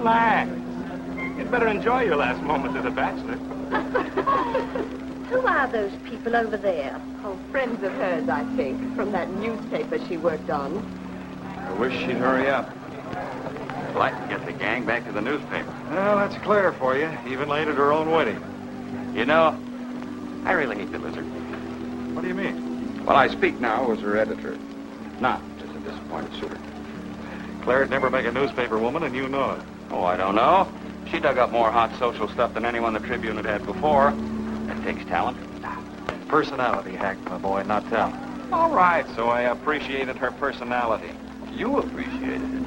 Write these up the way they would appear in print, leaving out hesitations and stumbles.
relax. You'd better enjoy your last moments as a bachelor. Who are those people over there? Oh, friends of hers, I think, from that newspaper she worked on. I wish she'd hurry up. I'd like to get the gang back to the newspaper. Well, that's clear for you, even late at her own wedding. You know, I really hate the lizard. What do you mean? Well, I speak now as her editor, not as a disappointed suitor. Claire'd never make a newspaper woman, and you know it. Oh, I don't know. She dug up more hot social stuff than anyone the Tribune had before. That takes talent. Personality, Hack, my boy, not talent. All right, so I appreciated her personality. You appreciated it.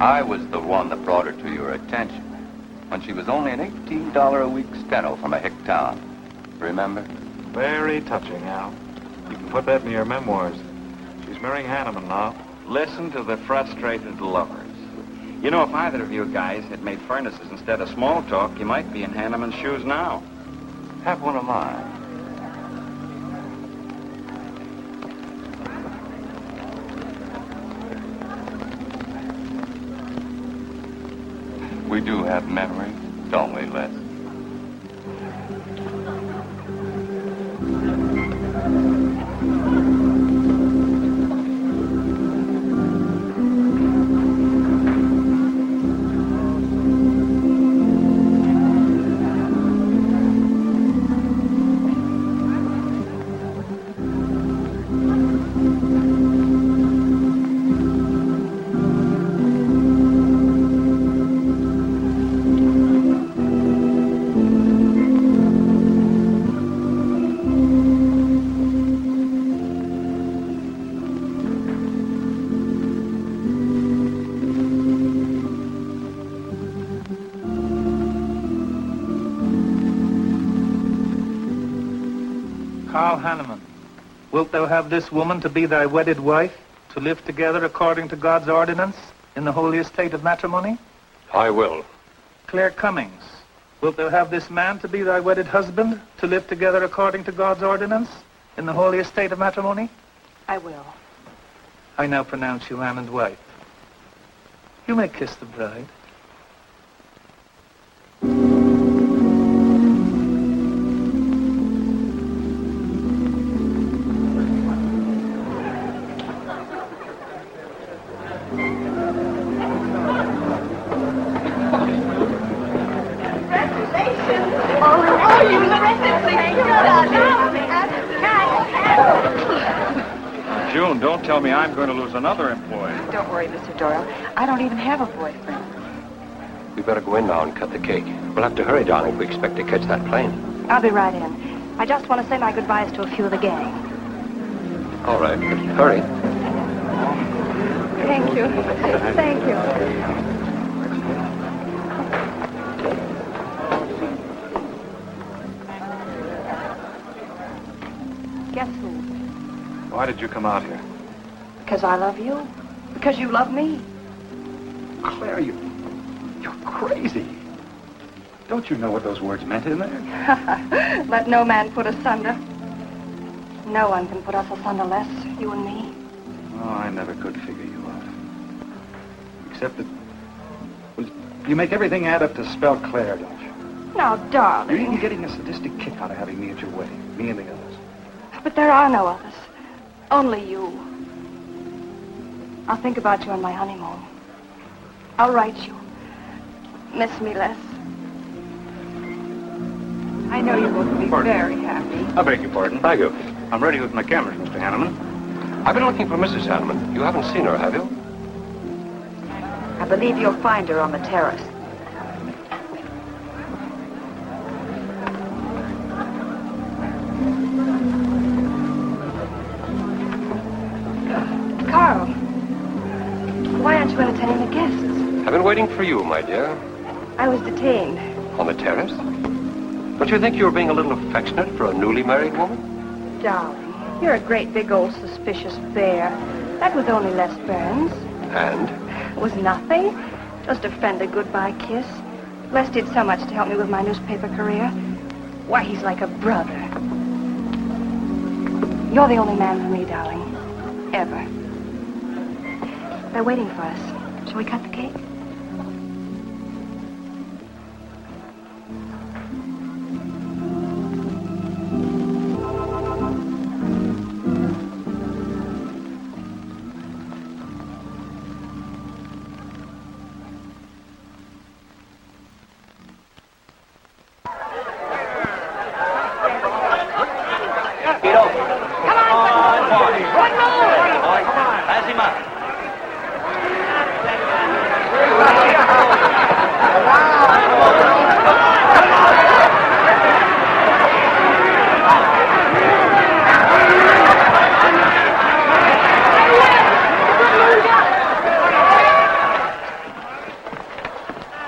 I was the one that brought her to your attention when she was only an $18 a week steno from a hick town. Remember? Very touching, Al. You can put that in your memoirs. She's marrying Hanneman now. Listen to the frustrated lovers. You know, if either of you guys had made furnaces instead of small talk, you might be in Hanneman's shoes now. Have one of mine. We do have memories, don't we, Les? Hanneman, wilt thou have this woman to be thy wedded wife, to live together according to God's ordinance in the holy estate of matrimony? I will. Claire Cummings, wilt thou have this man to be thy wedded husband, to live together according to God's ordinance in the holy estate of matrimony? I will. I now pronounce you man and wife. You may kiss the bride. June, don't tell me I'm going to lose another employee. Don't worry, Mr. Doyle. I don't even have a boyfriend. We better go in now and cut the cake. We'll have to hurry, darling, if we expect to catch that plane. I'll be right in. I just want to say my goodbyes to a few of the gang. All right, but hurry. Thank you. Thank you. Guess who? Why did you come out here? Because I love you. Because you love me. Claire, you're crazy. Don't you know what those words meant in there? Let no man put us asunder. No one can put us asunder, Les, you and me. Oh, I never could figure you out. Except that... Well, you make everything add up to spell Claire, don't you? Now, darling. You're even getting a sadistic kick out of having me at your wedding. Me and the others. But there are no others. Only you. I'll think about you on my honeymoon. I'll write you. Miss me, Les. I know you both will be very happy. I beg your pardon. Thank you. I'm ready with my cameras, Mr. Hanneman. I've been looking for Mrs. Hanneman. You haven't seen her, have you? I believe you'll find her on the terrace. Carl, why aren't you entertaining the guests? I've been waiting for you, my dear. I was detained. On the terrace? Don't you think you were being a little affectionate for a newly married woman? Darling, you're a great big old suspicious bear. That was only Les Burns. And? It was nothing. Just a friendly goodbye kiss. Les did so much to help me with my newspaper career. Why, he's like a brother. You're the only man for me, darling. Ever. They're waiting for us. Shall we cut the cake?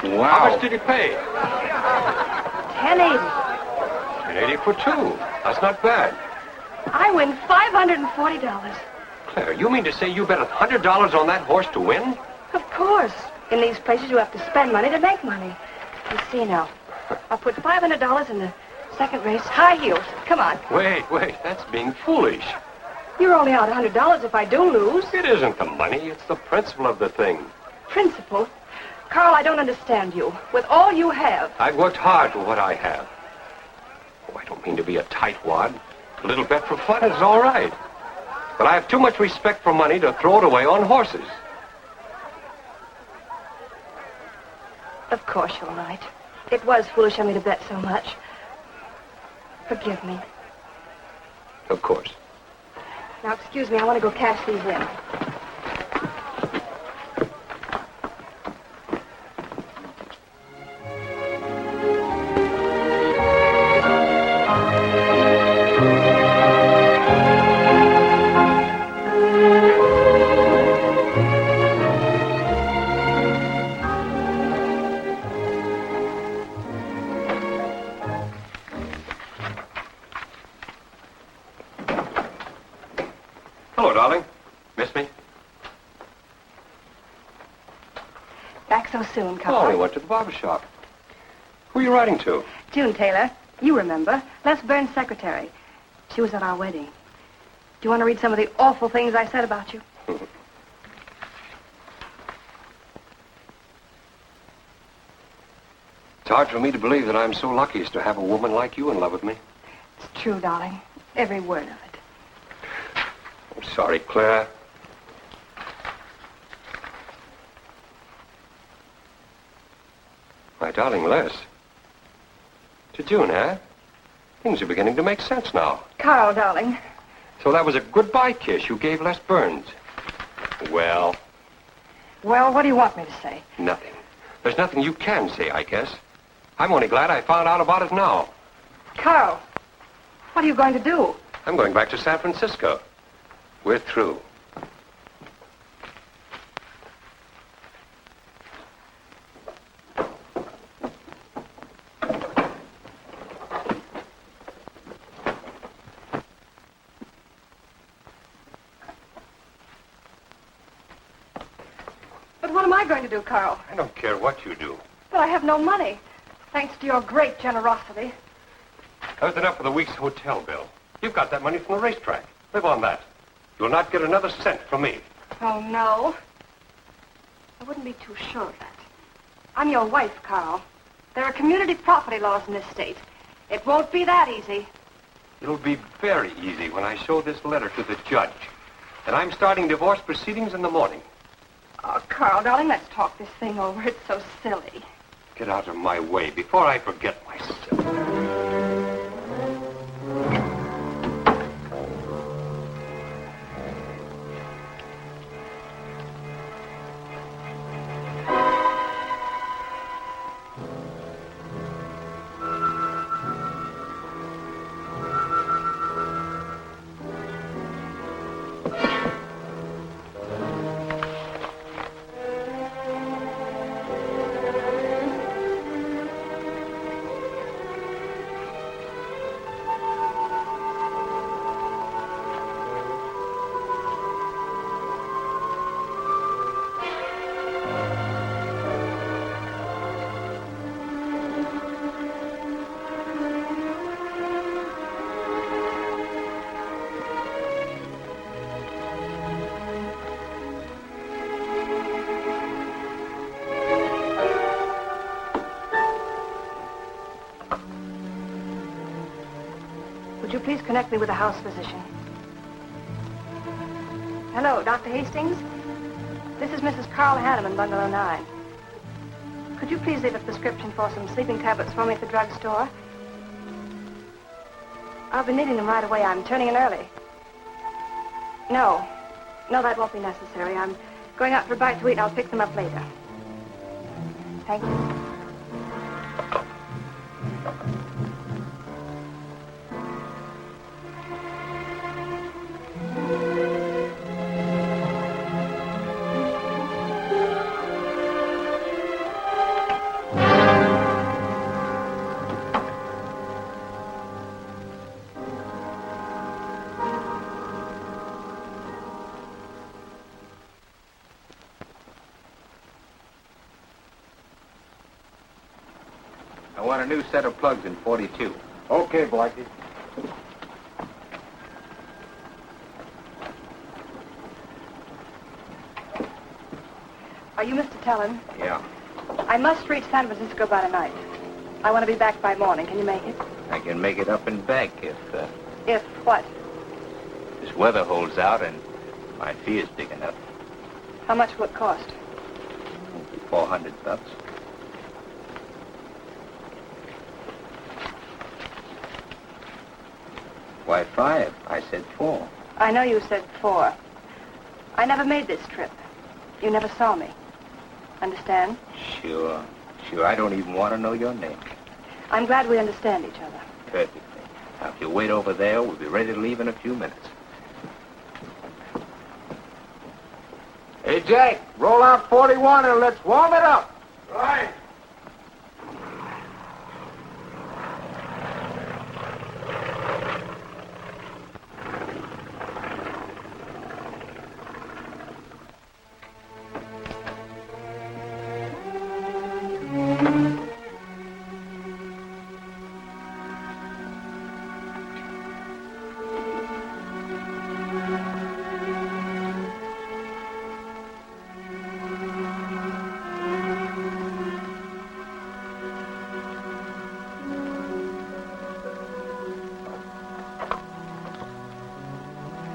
Wow. How much did you pay? $10.80. $10.80 for two. That's not bad. I win $540. Claire, you mean to say you bet $100 on that horse to win? Of course. In these places, you have to spend money to make money. You see now. I'll put $500 in the second race. High heels. Come on. Wait. That's being foolish. You're only out $100 if I do lose. It isn't the money. It's the principle of the thing. Principle? Carl, I don't understand you. With all you have. I've worked hard for what I have. Oh, I don't mean to be a tightwad. A little bet for fun is all right. But I have too much respect for money to throw it away on horses. Of course you're right. It was foolish of me to bet so much. Forgive me. Of course. Now, excuse me, I want to go cash these in. Hello, darling. Miss me? Back so soon, Oh, Carl. we went to the barber shop. Who are you writing to? June Taylor. You remember. Les Burns' secretary. She was at our wedding. Do you want to read some of the awful things I said about you? It's hard for me to believe that I'm so lucky as to have a woman like you in love with me. It's true, darling. Every word of it. I'm sorry, Claire. My darling Les. To June, eh? Things are beginning to make sense now. Carl, darling. So that was a goodbye kiss you gave Les Burns. Well, Well, what do you want me to say? nothing. There's nothing you can say, I guess. I'm only glad I found out about it now. Carl, what are you going to do? I'm going back to San Francisco. We're through. But what am I going to do, Carl? I don't care what you do. But I have no money. Thanks to your great generosity. That was enough for the week's hotel bill. You've got that money from the racetrack. Live on that. You'll not get another cent from me. Oh, no. I wouldn't be too sure of that. I'm your wife, Carl. There are community property laws in this state. It won't be that easy. It'll be very easy when I show this letter to the judge. And I'm starting divorce proceedings in the morning. Oh, Carl, darling, let's talk this thing over. It's so silly. Get out of my way before I forget myself. Would you please connect me with a house physician? Hello, Dr. Hastings? This is Mrs. Carl Hanneman, Bungalow 9. Could you please leave a prescription for some sleeping tablets for me at the drugstore? I'll be needing them right away. I'm turning in early. No, that won't be necessary. I'm going out for a bite to eat, and I'll pick them up later. Thank you. I want a new set of plugs in 42. Okay, Blackie. Are you Mr. Talon? Yeah. I must reach San Francisco by tonight. I want to be back by morning. Can you make it? I can make it up and back if If what? this weather holds out and my fee is big enough. How much will it cost? 400 bucks. Why 5? I said 4. I know you said 4. I never made this trip. You never saw me. Understand? Sure. I don't even want to know your name. I'm glad we understand each other. Perfectly. Now, if you wait over there, we'll be ready to leave in a few minutes. Hey, Jack, roll out 41 and let's warm it up. Right.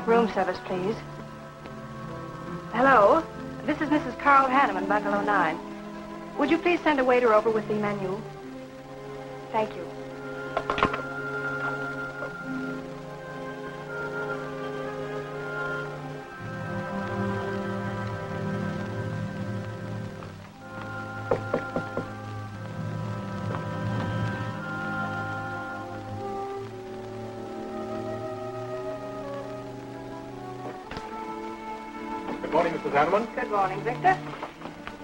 Room service, please. Hello. This is Mrs. Carl Hanneman, Bungalow 9. Would you please send a waiter over with the menu? Thank you. Good morning, Mrs. Hanneman. Good morning, Victor.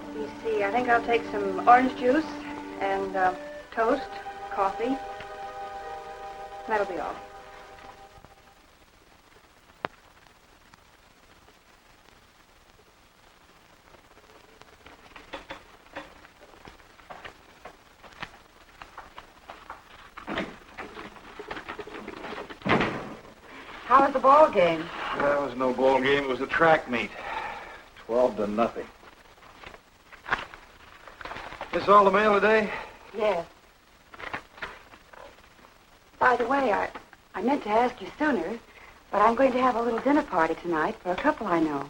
Let me see. I think I'll take some orange juice and toast, coffee. That'll be all. How was the ball game? That was no ball game. It was a track meet. 12-0. This all the mail today? Yes. By the way, I meant to ask you sooner, but I'm going to have a little dinner party tonight for a couple I know.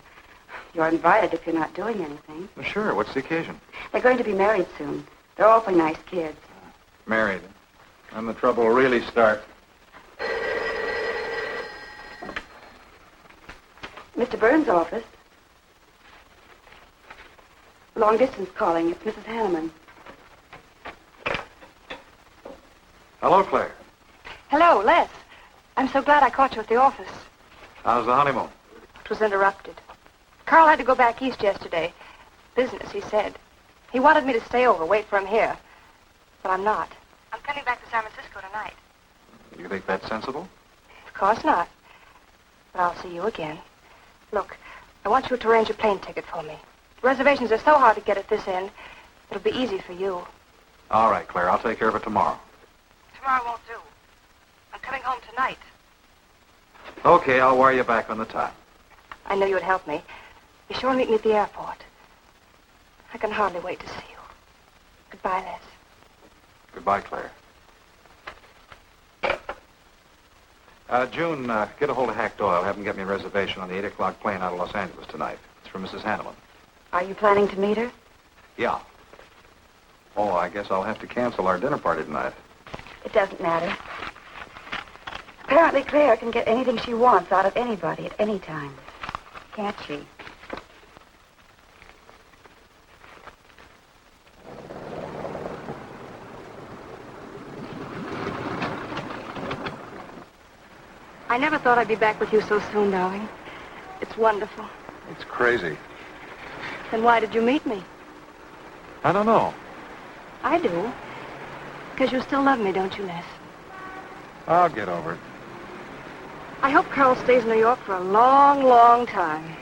You're invited if you're not doing anything. Well, sure. What's the occasion? They're going to be married soon. They're awfully nice kids. Married. Then the trouble will really start. Mr. Burns' office. Long distance calling. It's Mrs. Hanneman. Hello, Claire. Hello, Les. I'm so glad I caught you at the office. How's the honeymoon? It was interrupted. Carl had to go back east yesterday. Business, he said. He wanted me to stay over, wait for him here. But I'm not. I'm coming back to San Francisco tonight. You think that's sensible? Of course not. But I'll see you again. Look, I want you to arrange a plane ticket for me. Reservations are so hard to get at this end, it'll be easy for you. All right, Claire. I'll take care of it tomorrow. Tomorrow won't do. I'm coming home tonight. Okay, I'll wire you back on the time. I know you would help me. Be sure and meet me at the airport. I can hardly wait to see you. Goodbye, Les. Goodbye, Claire. June, get a hold of Hack Doyle. Have him get me a reservation on the 8 o'clock plane out of Los Angeles tonight. It's for Mrs. Hanneman. Are you planning to meet her? Yeah. Oh, I guess I'll have to cancel our dinner party tonight. It doesn't matter. Apparently, Claire can get anything she wants out of anybody at any time. Can't she? I never thought I'd be back with you so soon, darling. It's wonderful. It's crazy. Then why did you meet me? I don't know. I do. Because you still love me, don't you, Les? I'll get over it. I hope Carl stays in New York for a long, long time.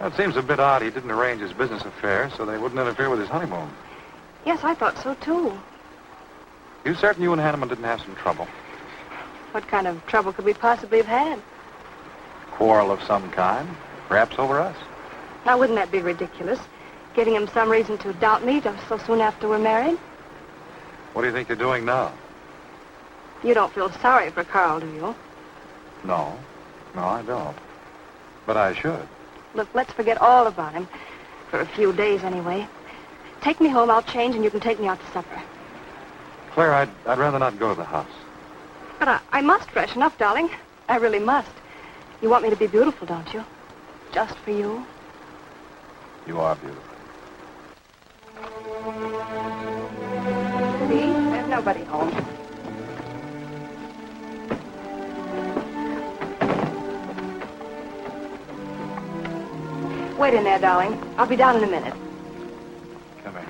That seems a bit odd. He didn't arrange his business affairs so they wouldn't interfere with his honeymoon. Yes, I thought so, too. You certain you and Hanneman didn't have some trouble? What kind of trouble could we possibly have had? Quarrel of some kind? Perhaps over us? Now, wouldn't that be ridiculous? Giving him some reason to doubt me just so soon after we're married? What do you think they're doing now? You don't feel sorry for Carl, do you? No. No, I don't. But I should. Look, let's forget all about him. For a few days, anyway. Take me home, I'll change, and you can take me out to supper. Claire, I'd rather not go to the house. But I must freshen up, darling. I really must. You want me to be beautiful, don't you? Just for you? You are beautiful. See? There's nobody home. Wait in there, darling. I'll be down in a minute. Come here.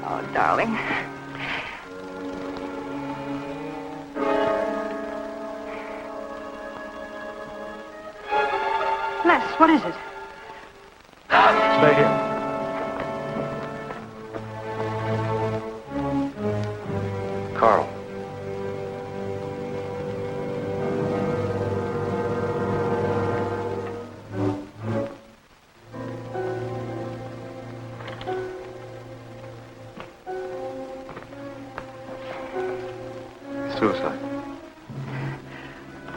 Oh, darling. Les, what is it? Stay here. Carl. Suicide.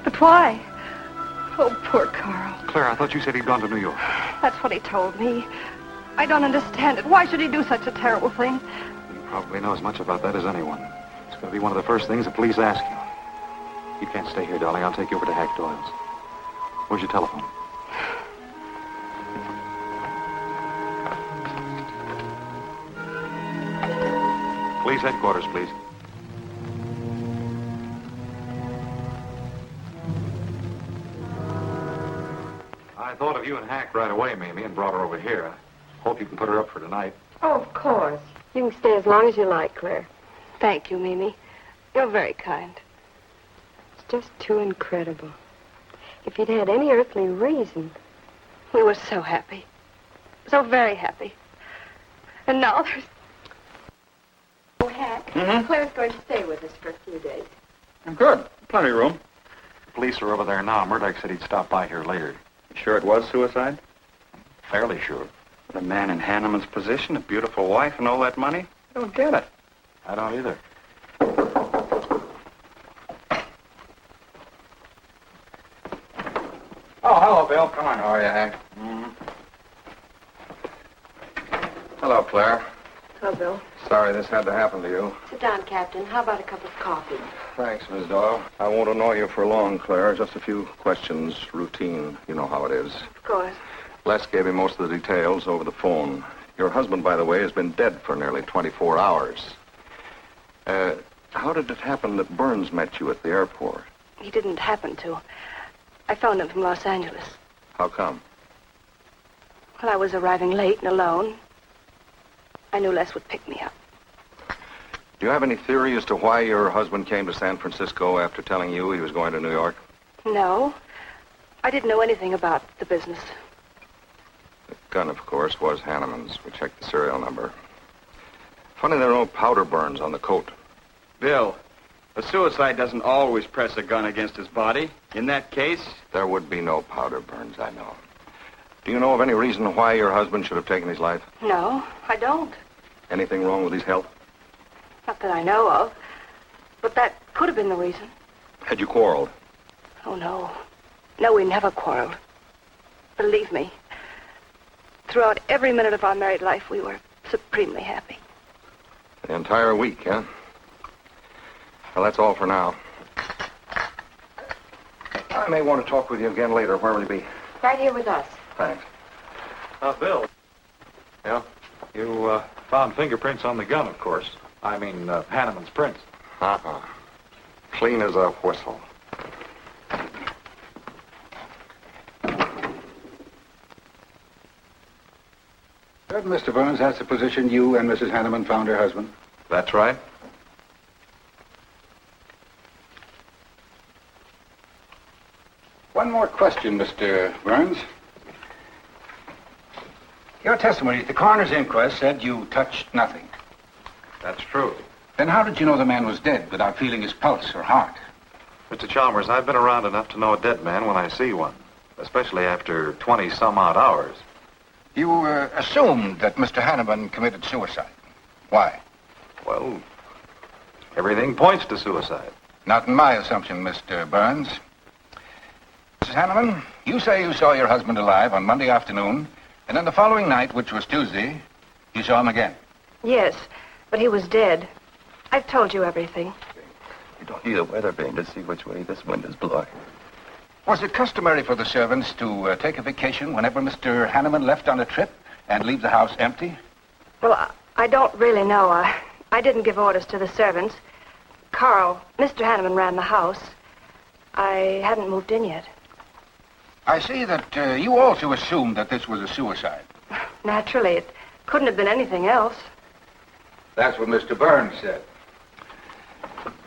But why? Oh, poor Carl. Claire, I thought you said he'd gone to New York. That's what he told me. I don't understand it. Why should he do such a terrible thing? You probably know as much about that as anyone. It's going to be one of the first things the police ask you. You can't stay here, darling. I'll take you over to Hack Doyle's. Where's your telephone? Police headquarters, please. I thought of you and Hack right away, Mamie, and brought her over here. I hope you can put her up for tonight. Oh, of course. You can stay as long as you like, Claire. Thank you, Mimi. You're very kind. It's just too incredible. If you'd had any earthly reason. We were so happy. So very happy. And now there's... Oh, Hack, Claire's going to stay with us for a few days. Good. Plenty of room. The police are over there now. Murdock said he'd stop by here later. You sure it was suicide? Fairly sure. The man in Hanneman's position, a beautiful wife and all that money? I don't get it. I don't either. Oh, hello, Bill. Come on. How are you, Hank? Hello, Claire. Hello, Bill. Sorry this had to happen to you. Sit down, Captain. How about a cup of coffee? Thanks, Miss Doyle. I won't annoy you for long, Claire. Just a few questions, routine. You know how it is. Of course. Les gave me most of the details over the phone. Your husband, by the way, has been dead for nearly 24 hours. How did it happen that Burns met you at the airport? He didn't happen to. I phoned him from Los Angeles. How come? Well, I was arriving late and alone. I knew Les would pick me up. Do you have any theory as to why your husband came to San Francisco after telling you he was going to New York? No. I didn't know anything about the business. The gun, of course, was Hanneman's. We checked the serial number. Funny there are no powder burns on the coat. Bill, a suicide doesn't always press a gun against his body. In that case... There would be no powder burns, I know. Do you know of any reason why your husband should have taken his life? No, I don't. Anything wrong with his health? Not that I know of. But that could have been the reason. Had you quarreled? Oh, no. No, we never quarreled. Believe me. Throughout every minute of our married life, we were supremely happy. The entire week, huh? Well, that's all for now. I may want to talk with you again later. Where will you be? Right here with us. Thanks. Bill. Yeah? You found fingerprints on the gun, of course. I mean, Hanneman's prints. Uh-uh. Clean as a whistle. Certain Mr. Burns has the position you and Mrs. Hanneman found her husband. That's right. One more question, Mr. Burns. Your testimony at the coroner's inquest said you touched nothing. That's true. Then how did you know the man was dead without feeling his pulse or heart? Mr. Chalmers, I've been around enough to know a dead man when I see one, especially after 20-some-odd hours. You assumed that Mr. Hanneman committed suicide. Why? Well, everything points to suicide. Not in my assumption, Mr. Burns. Mrs. Hanneman, you say you saw your husband alive on Monday afternoon, and then the following night, which was Tuesday, you saw him again. Yes, but he was dead. I've told you everything. You don't need a weather vane to see which way this wind is blowing. Was it customary for the servants to take a vacation whenever Mr. Hanneman left on a trip and leave the house empty? Well, I don't really know. I didn't give orders to the servants. Carl, Mr. Hanneman ran the house. I hadn't moved in yet. I see that you also assumed that this was a suicide. Naturally, it couldn't have been anything else. That's what Mr. Burns said.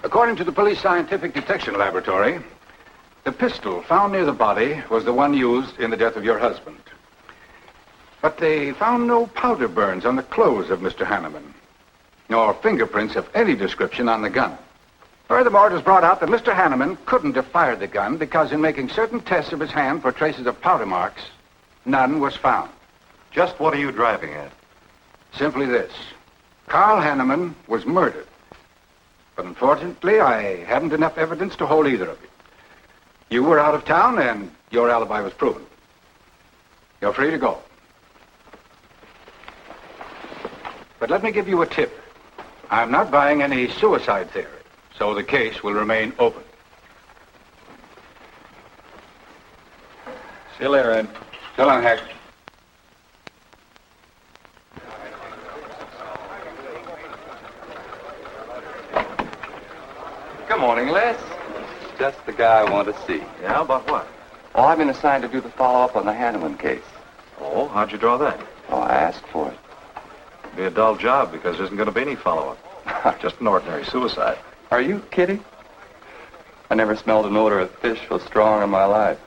According to the police scientific detection laboratory, the pistol found near the body was the one used in the death of your husband. But they found no powder burns on the clothes of Mr. Hanneman, nor fingerprints of any description on the gun. Furthermore, it was brought out that Mr. Hanneman couldn't have fired the gun because in making certain tests of his hand for traces of powder marks, none was found. Just what are you driving at? Simply this. Carl Hanneman was murdered. But unfortunately, I haven't enough evidence to hold either of you. You were out of town, and your alibi was proven. You're free to go. But let me give you a tip. I'm not buying any suicide theory, so the case will remain open. See you later, Ed. So long, Hack. Good morning, Les. Just the guy I want to see. Yeah, about what? Oh, I've been assigned to do the follow-up on the Hanneman case. Oh, how'd you draw that? Oh, I asked for it. It'd be a dull job because there isn't going to be any follow-up. Just an ordinary suicide. Are you kidding? I never smelled an odor of fish so strong in my life.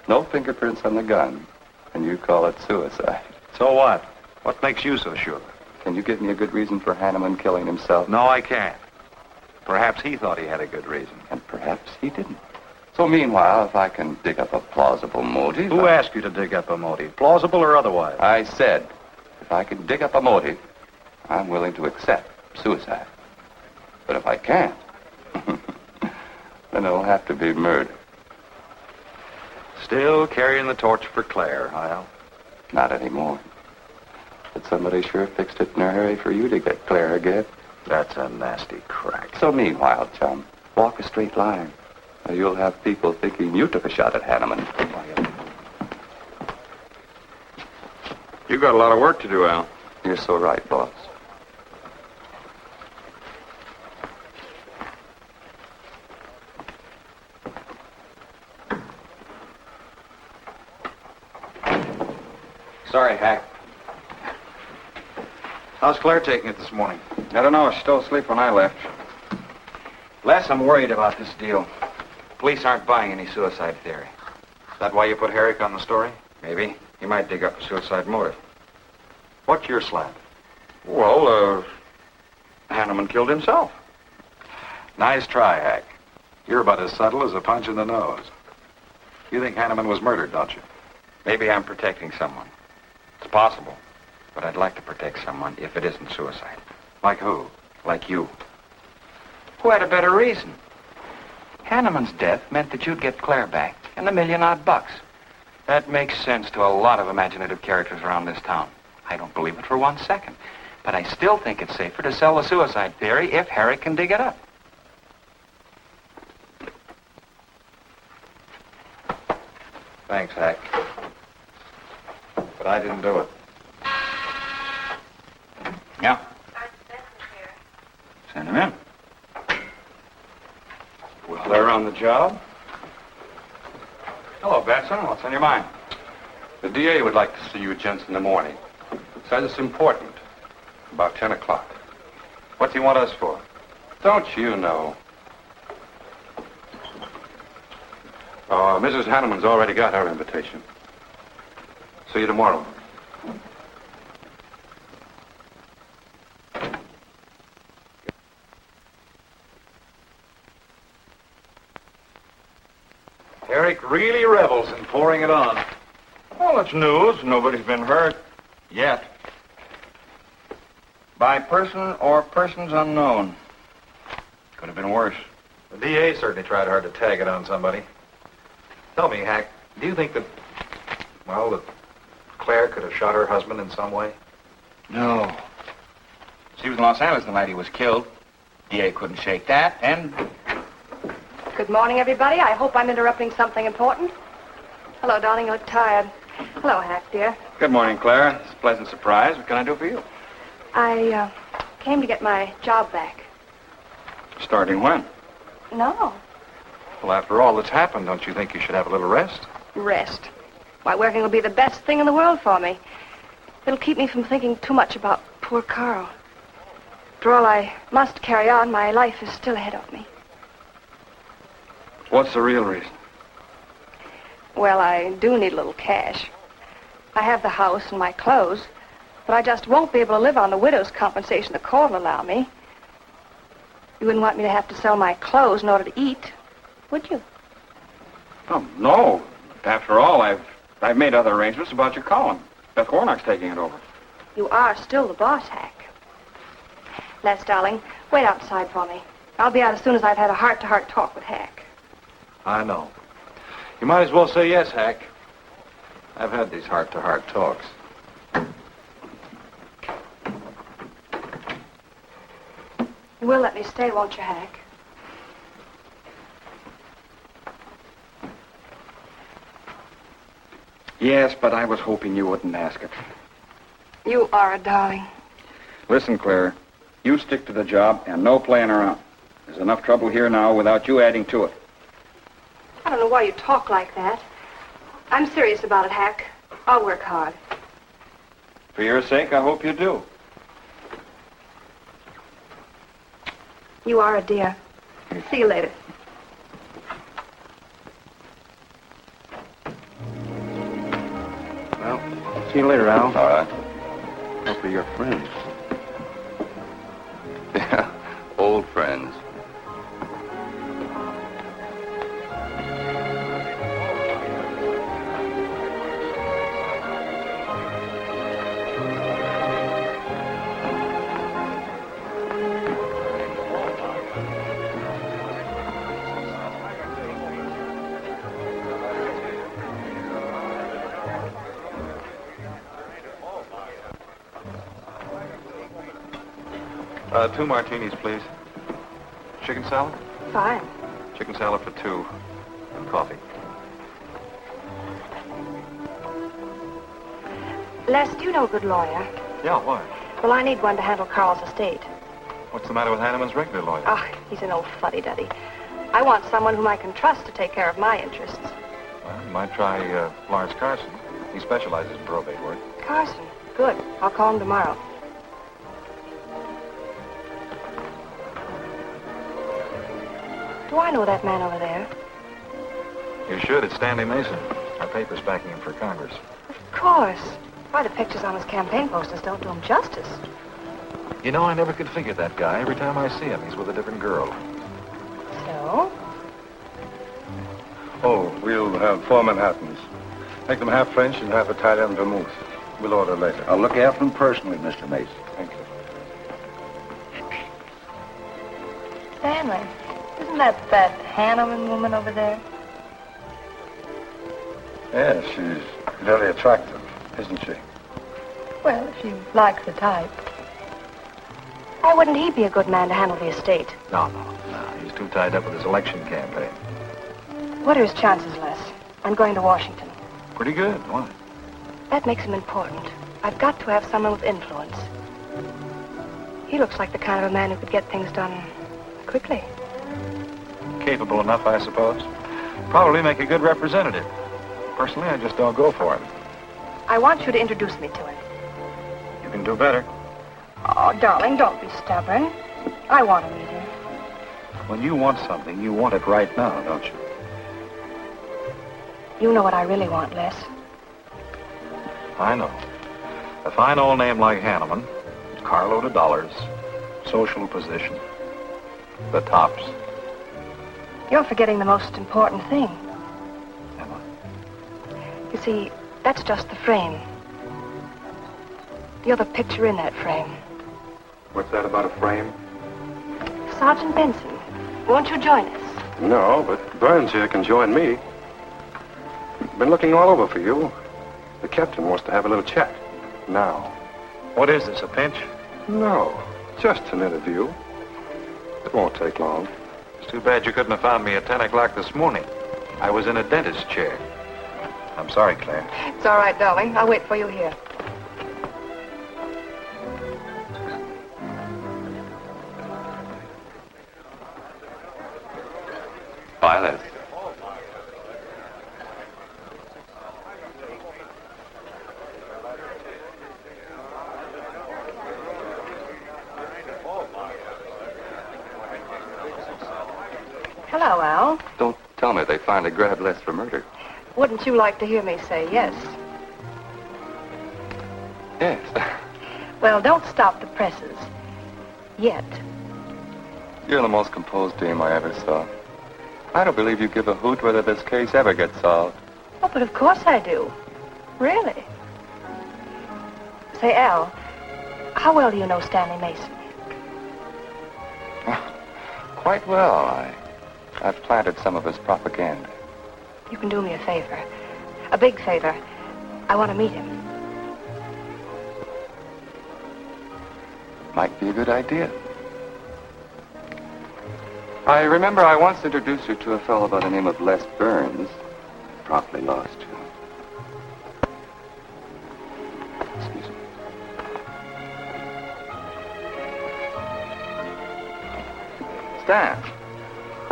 No fingerprints on the gun, and you call it suicide. So what? What makes you so sure? Can you give me a good reason for Hanneman killing himself? No, I can't. Perhaps he thought he had a good reason. And perhaps he didn't. So meanwhile, if I can dig up a plausible motive... Who asked you to dig up a motive, plausible or otherwise? I said, if I can dig up a motive, I'm willing to accept suicide. But if I can't, then it'll have to be murder. Still carrying the torch for Claire, Hyle? Not anymore. But somebody sure fixed it in a hurry for you to get Claire again. That's a nasty crack. So meanwhile, chum, walk a straight line. Or you'll have people thinking you took a shot at Hanneman. You got a lot of work to do, Al. You're so right, boss. Sorry, Hack. How's Claire taking it this morning? I don't know. She's still asleep when I left. Les, I'm worried about this deal. Police aren't buying any suicide theory. Is that why you put Herrick on the story? Maybe. He might dig up a suicide motive. What's your slant? Well, Hanneman killed himself. Nice try, Hack. You're about as subtle as a punch in the nose. You think Hanneman was murdered, don't you? Maybe I'm protecting someone. It's possible. But I'd like to protect someone if it isn't suicide. Like who? Like you. Who had a better reason? Hanneman's death meant that you'd get Claire back and $1 million odd. That makes sense to a lot of imaginative characters around this town. I don't believe it for 1 second. But I still think it's safer to sell the suicide theory if Herrick can dig it up. Thanks, Hack. But I didn't do it. Yeah? Send him in. Well, they're on the job. Hello, Vincent. What's on your mind? The DA would like to see you gents in the morning. Says it's important. About 10 o'clock. What's he want us for? Don't you know? Mrs. Hanneman's already got our invitation. See you tomorrow. Herrick really revels in pouring it on. Well, it's news. Nobody's been hurt. Yet. By person or persons unknown. Could have been worse. The DA certainly tried hard to tag it on somebody. Tell me, Hack, do you think that Claire could have shot her husband in some way? No. She was in Los Angeles the night he was killed. DA couldn't shake that, and... Good morning, everybody. I hope I'm interrupting something important. Hello, darling. You look tired. Hello, Hack, dear. Good morning, Claire. It's a pleasant surprise. What can I do for you? I came to get my job back. Starting when? No. Well, after all that's happened, don't you think you should have a little rest? Rest. Why, working will be the best thing in the world for me. It'll keep me from thinking too much about poor Carl. After all, I must carry on. My life is still ahead of me. What's the real reason? Well, I do need a little cash. I have the house and my clothes, but I just won't be able to live on the widow's compensation the court will allow me. You wouldn't want me to have to sell my clothes in order to eat, would you? Oh, no. After all, I've made other arrangements about your column. Beth Warnock's taking it over. You are still the boss, Hack. Les, darling, wait outside for me. I'll be out as soon as I've had a heart-to-heart talk with Hack. I know. You might as well say yes, Hack. I've had these heart-to-heart talks. You will let me stay, won't you, Hack? Yes, but I was hoping you wouldn't ask it. You are a darling. Listen, Claire, you stick to the job and no playing around. There's enough trouble here now without you adding to it. I don't know why you talk like that. I'm serious about it, Hack. I'll work hard. For your sake, I hope you do. You are a dear. See you later. Well, see you later, Al. All right. Hopefully you're friends. Yeah, old friends. Two martinis, please. Chicken salad? Fine. Chicken salad for two. And coffee. Les, do you know a good lawyer? Yeah, why? Well, I need one to handle Carl's estate. What's the matter with Hanneman's regular lawyer? Ah, he's an old fuddy-duddy. I want someone whom I can trust to take care of my interests. Well, you might try Lawrence Carson. He specializes in probate work. Carson? Good. I'll call him tomorrow. Do I know that man over there? You should. It's Stanley Mason. Our paper's backing him for Congress. Of course. Why, the pictures on his campaign posters don't do him justice. You know, I never could figure that guy. Every time I see him, he's with a different girl. So? Oh, we'll have 4 Manhattans. Make them half French and half Italian vermouth. We'll order later. I'll look after them personally, Mr. Mason. Thank you. Stanley, isn't that Hanneman woman over there? Yes, she's very attractive, isn't she? Well, if you like the type. Why wouldn't he be a good man to handle the estate? No. He's too tied up with his election campaign. What are his chances, Les? I'm going to Washington. Pretty good. Why? That makes him important. I've got to have someone with influence. He looks like the kind of a man who could get things done quickly. Capable enough, I suppose. Probably make a good representative. Personally, I just don't go for him. I want you to introduce me to him. You can do better. Oh, darling, don't be stubborn. I want to meet him. When you want something, you want it right now, don't you? You know what I really want, Les. I know. A fine old name like Hanneman, carload of dollars, social position, the tops. You're forgetting the most important thing. You see, that's just the frame. The other picture in that frame. What's that about a frame? Sergeant Benson, won't you join us? No, but Burns here can join me. Been looking all over for you. The captain wants to have a little chat. Now. What is this, a pinch? No, just an interview. It won't take long. It's too bad you couldn't have found me at 10 o'clock this morning. I was in a dentist's chair. I'm sorry, Claire. It's all right, darling. I'll wait for you here. Violet. Hello, Al. Don't tell me they finally grabbed Les for murder. Wouldn't you like to hear me say yes? Yes. Well, don't stop the presses. Yet. You're the most composed dame I ever saw. I don't believe you give a hoot whether this case ever gets solved. Oh, but of course I do. Really. Say, Al, how well do you know Stanley Mason? Quite well. I've planted some of his propaganda. You can do me a favor. A big favor. I want to meet him. Might be a good idea. I remember I once introduced you to a fellow by the name of Les Burns. Promptly lost you. Excuse me. Stan,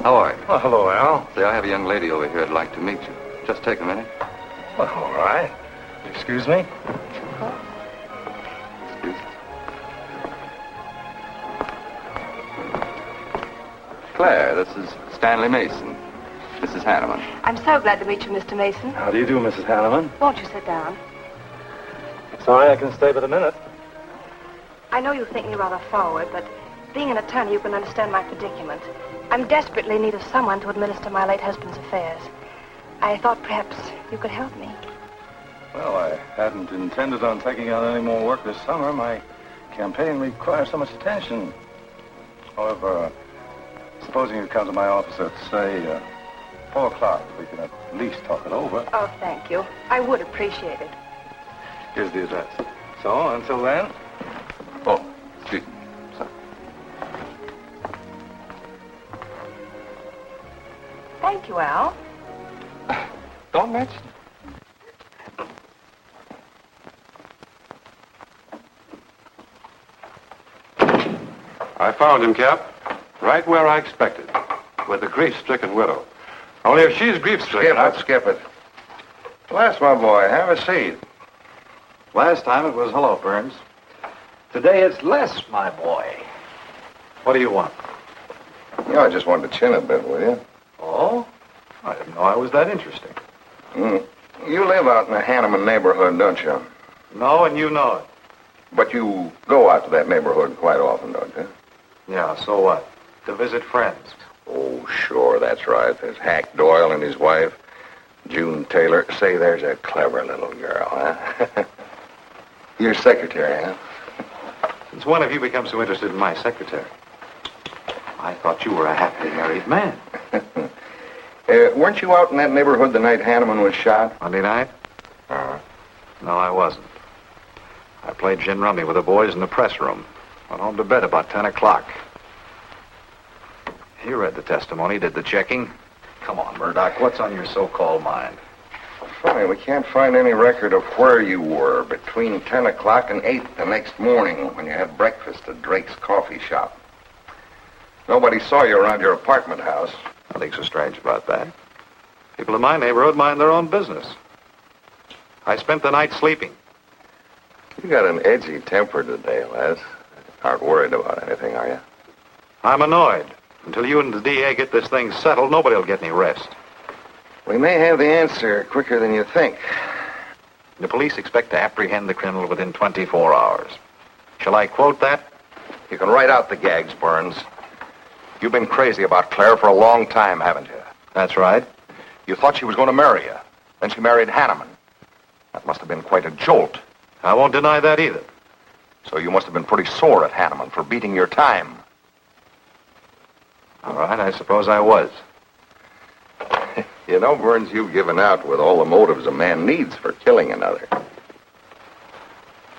how are you? Well, hello, Al. Say, I have a young lady over here I'd like to meet you. Just take a minute. Well, all right. Excuse me? Excuse me. Claire, this is Stanley Mason. This is Hanneman. I'm so glad to meet you, Mr. Mason. How do you do, Mrs. Hanneman? Won't you sit down? Sorry, I can stay but a minute. I know you think me rather forward, but being an attorney, you can understand my predicament. I'm desperately in need of someone to administer my late husband's affairs. I thought perhaps you could help me. Well, I hadn't intended on taking on any more work this summer. My campaign requires so much attention. However, supposing you come to my office at, say, 4 o'clock, we can at least talk it over. Oh, thank you. I would appreciate it. Here's the address. So, until then... Oh, excuse me. Sorry. Thank you, Al. Don't mention it. I found him, Cap. Right where I expected. With the grief-stricken widow. Only if she's grief-stricken... Skip it. Les, my boy, have a seat. Last time it was hello, Burns. Today it's Les, my boy. What do you want? You know, I just wanted to chin a bit, will you? Oh? I didn't know I was that interesting. You live out in the Hanneman neighborhood, don't you? No, and you know it. But you go out to that neighborhood quite often, don't you? Yeah, so what? To visit friends. Oh, sure, that's right. There's Hack Doyle and his wife, June Taylor. Say, there's a clever little girl, huh? Your secretary, huh? Since when have you become so interested in my secretary? I thought you were a happily married man. Weren't you out in that neighborhood the night Hanneman was shot? Monday night? No, I wasn't. I played gin rummy with the boys in the press room. Went home to bed about 10 o'clock. You read the testimony, did the checking. Come on, Murdock, what's on your so-called mind? Funny, we can't find any record of where you were between 10 o'clock and 8 the next morning when you had breakfast at Drake's coffee shop. Nobody saw you around your apartment house. Nothing so strange about that. People in my neighborhood mind their own business. I spent the night sleeping. You got an edgy temper today, Les. Aren't worried about anything, are you? I'm annoyed. Until you and the DA get this thing settled, nobody will get any rest. We may have the answer quicker than you think. The police expect to apprehend the criminal within 24 hours. Shall I quote that? You can write out the gags, Burns. You've been crazy about Claire for a long time, haven't you? That's right. You thought she was going to marry you. Then she married Hanneman. That must have been quite a jolt. I won't deny that either. So you must have been pretty sore at Hanneman for beating your time. All right, I suppose I was. You know, Burns, you've given out with all the motives a man needs for killing another.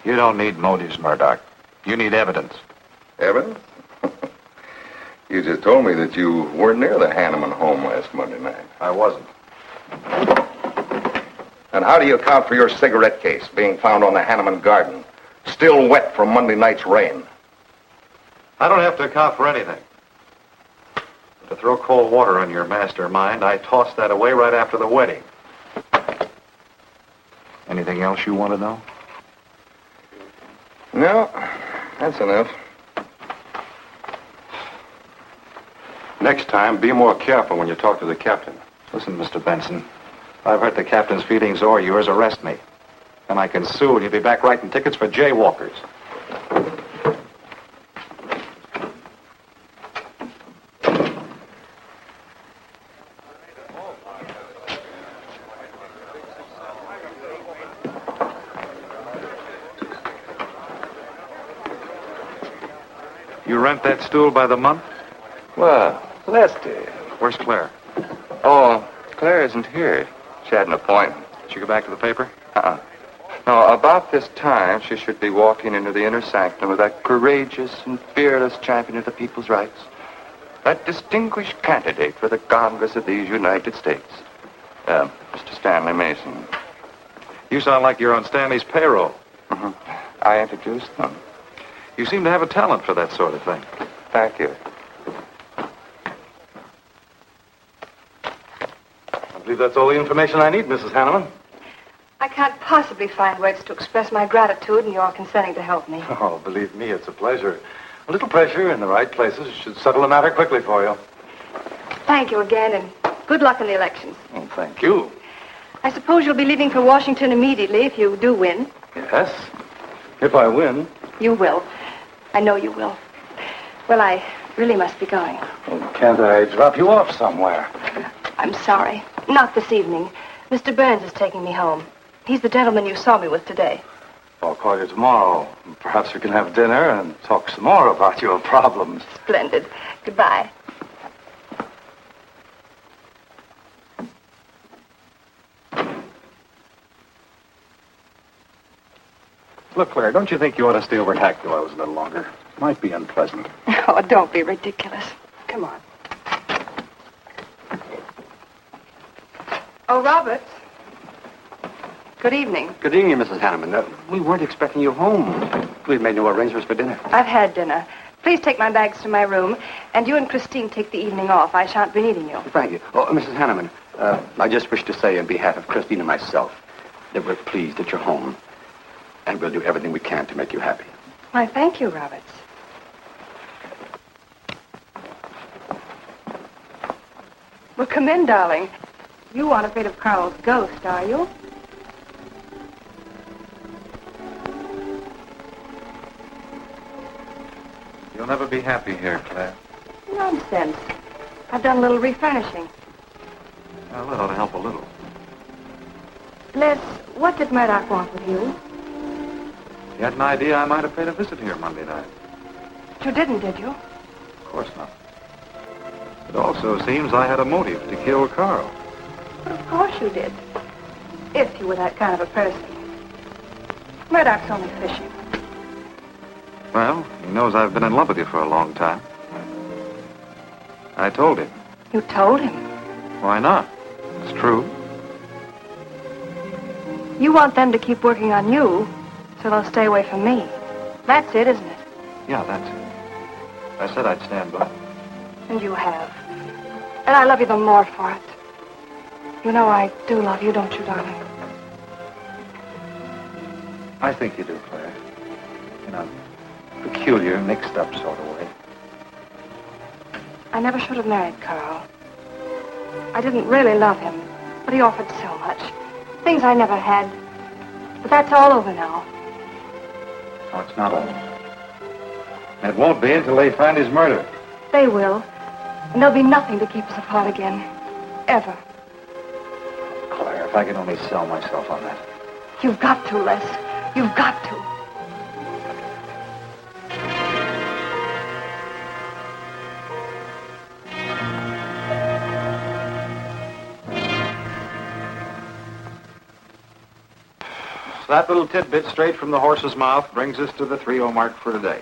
You don't need motives, Murdock. You need evidence. Evidence? You just told me that you weren't near the Hanneman home last Monday night. I wasn't. And how do you account for your cigarette case being found on the Hanneman garden, still wet from Monday night's rain? I don't have to account for anything. To throw cold water on your mastermind, I tossed that away right after the wedding. Anything else you want to know? No, that's enough. Next time, be more careful when you talk to the captain. Listen, Mr. Benson, if I've hurt the captain's feelings or yours, arrest me. And I can sue, and you'll be back writing tickets for jaywalkers. You rent that stool by the month? Well, Lester. Where's Claire? Oh, Claire isn't here. She had an appointment. Did she go back to the paper? No, about this time, she should be walking into the inner sanctum of that courageous and fearless champion of the people's rights. That distinguished candidate for the Congress of these United States. Mr. Stanley Mason. You sound like you're on Stanley's payroll. Mm-hmm. I introduced them. You seem to have a talent for that sort of thing. Thank you. I believe that's all the information I need, Mrs. Hanneman. I can't possibly find words to express my gratitude in your consenting to help me. Oh, believe me, it's a pleasure. A little pressure in the right places should settle the matter quickly for you. Thank you again, and good luck in the elections. Oh, thank you. I suppose you'll be leaving for Washington immediately if you do win. Yes, if I win. You will. I know you will. Well, I really must be going. Oh, can't I drop you off somewhere? I'm sorry. Not this evening. Mr. Burns is taking me home. He's the gentleman you saw me with today. I'll call you tomorrow. Perhaps we can have dinner and talk some more about your problems. Splendid. Goodbye. Look, Claire, don't you think you ought to stay over at Hack Doyle's a little longer? Might be unpleasant. Oh, don't be ridiculous. Come on. Oh, Roberts. Good evening. Good evening, Mrs. Hanneman. We weren't expecting you home. We've made no arrangements for dinner. I've had dinner. Please take my bags to my room, and you and Christine take the evening off. I shan't be needing you. Thank you. Oh, Mrs. Hanneman, I just wish to say on behalf of Christine and myself that we're pleased that you're home, and we'll do everything we can to make you happy. Why, thank you, Roberts. Well, come in, darling. You aren't afraid of Carl's ghost, are you? You'll never be happy here, Claire. Nonsense. I've done a little refurnishing. Well, that ought to help a little. Les, what did Murdock want with you? You had an idea I might have paid a visit here Monday night. You didn't, did you? Of course not. It also seems I had a motive to kill Carl. But of course you did. If you were that kind of a person. Murdock's only fishing. Well, he knows I've been in love with you for a long time. I told him. You told him? Why not? It's true. You want them to keep working on you, so they'll stay away from me. That's it, isn't it? Yeah, that's it. I said I'd stand by. And you have. And I love you the more for it. You know I do love you, don't you, darling? I think you do, Claire. In a peculiar, mixed-up sort of way. I never should have married Carl. I didn't really love him, but he offered so much. Things I never had. But that's all over now. No, it's not over. And it won't be until they find his murder. They will. And there'll be nothing to keep us apart again. Ever. Claire, if I could only sell myself on that. You've got to, Les. You've got to. That little tidbit straight from the horse's mouth brings us to the 3:00 mark for today.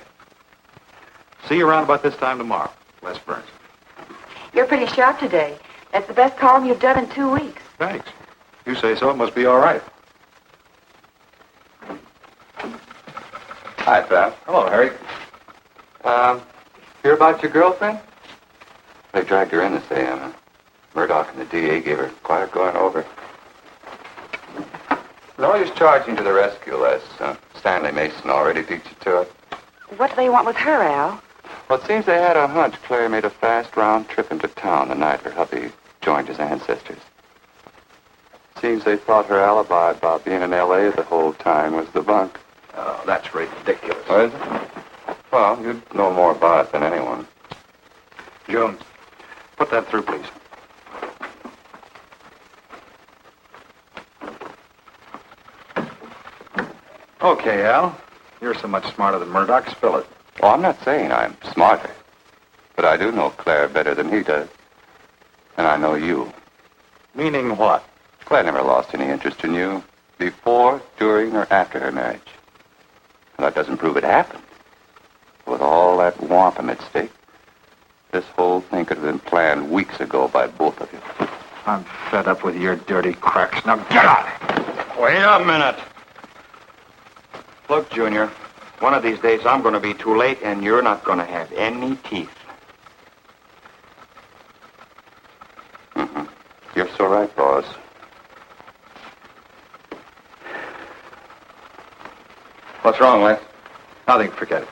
See you around about this time tomorrow. Les Burns. You're pretty sharp today. That's the best column you've done in 2 weeks. Thanks. You say so, it must be all right. Hi, pal. Hello, Herrick. Hear about your girlfriend? They dragged her in this AM. Huh? Murdock and the DA gave her quite a going over. No use charging to the rescue, Les. Stanley Mason already beat you to it. What do they want with her, Al? Well, it seems they had a hunch Claire made a fast round trip into town the night her hubby joined his ancestors. Seems they thought her alibi about being in L.A. the whole time was the bunk. Oh, that's ridiculous. Oh, is it? Well, you'd know more about it than anyone. Jones, put that through, please. Okay, Al. You're so much smarter than Murdock. Spill it. Oh, I'm not saying I'm smarter. But I do know Claire better than he does. And I know you. Meaning what? Claire never lost any interest in you before, during, or after her marriage. And that doesn't prove it happened. With all that wampum at stake, this whole thing could have been planned weeks ago by both of you. I'm fed up with your dirty cracks. Now get out! Wait a minute. Look, Junior, one of these days I'm going to be too late and you're not going to have any teeth. Mm-hmm. You're so right, boss. What's wrong, Les? Nothing, forget it.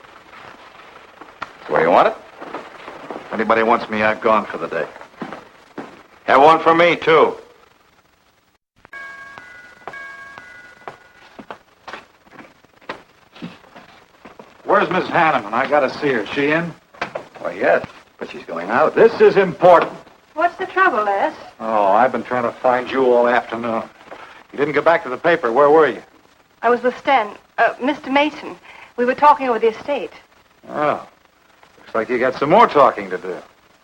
The way you want it? Anybody wants me, I've gone for the day. Have one for me, too. Where's Miss Hanneman? I gotta see her. She in? Why, yes, but she's going out. This is important. What's the trouble, Les? Oh, I've been trying to find you all afternoon. You didn't get back to the paper. Where were you? I was with Mr. Mason. We were talking over the estate. Oh. Looks like you got some more talking to do.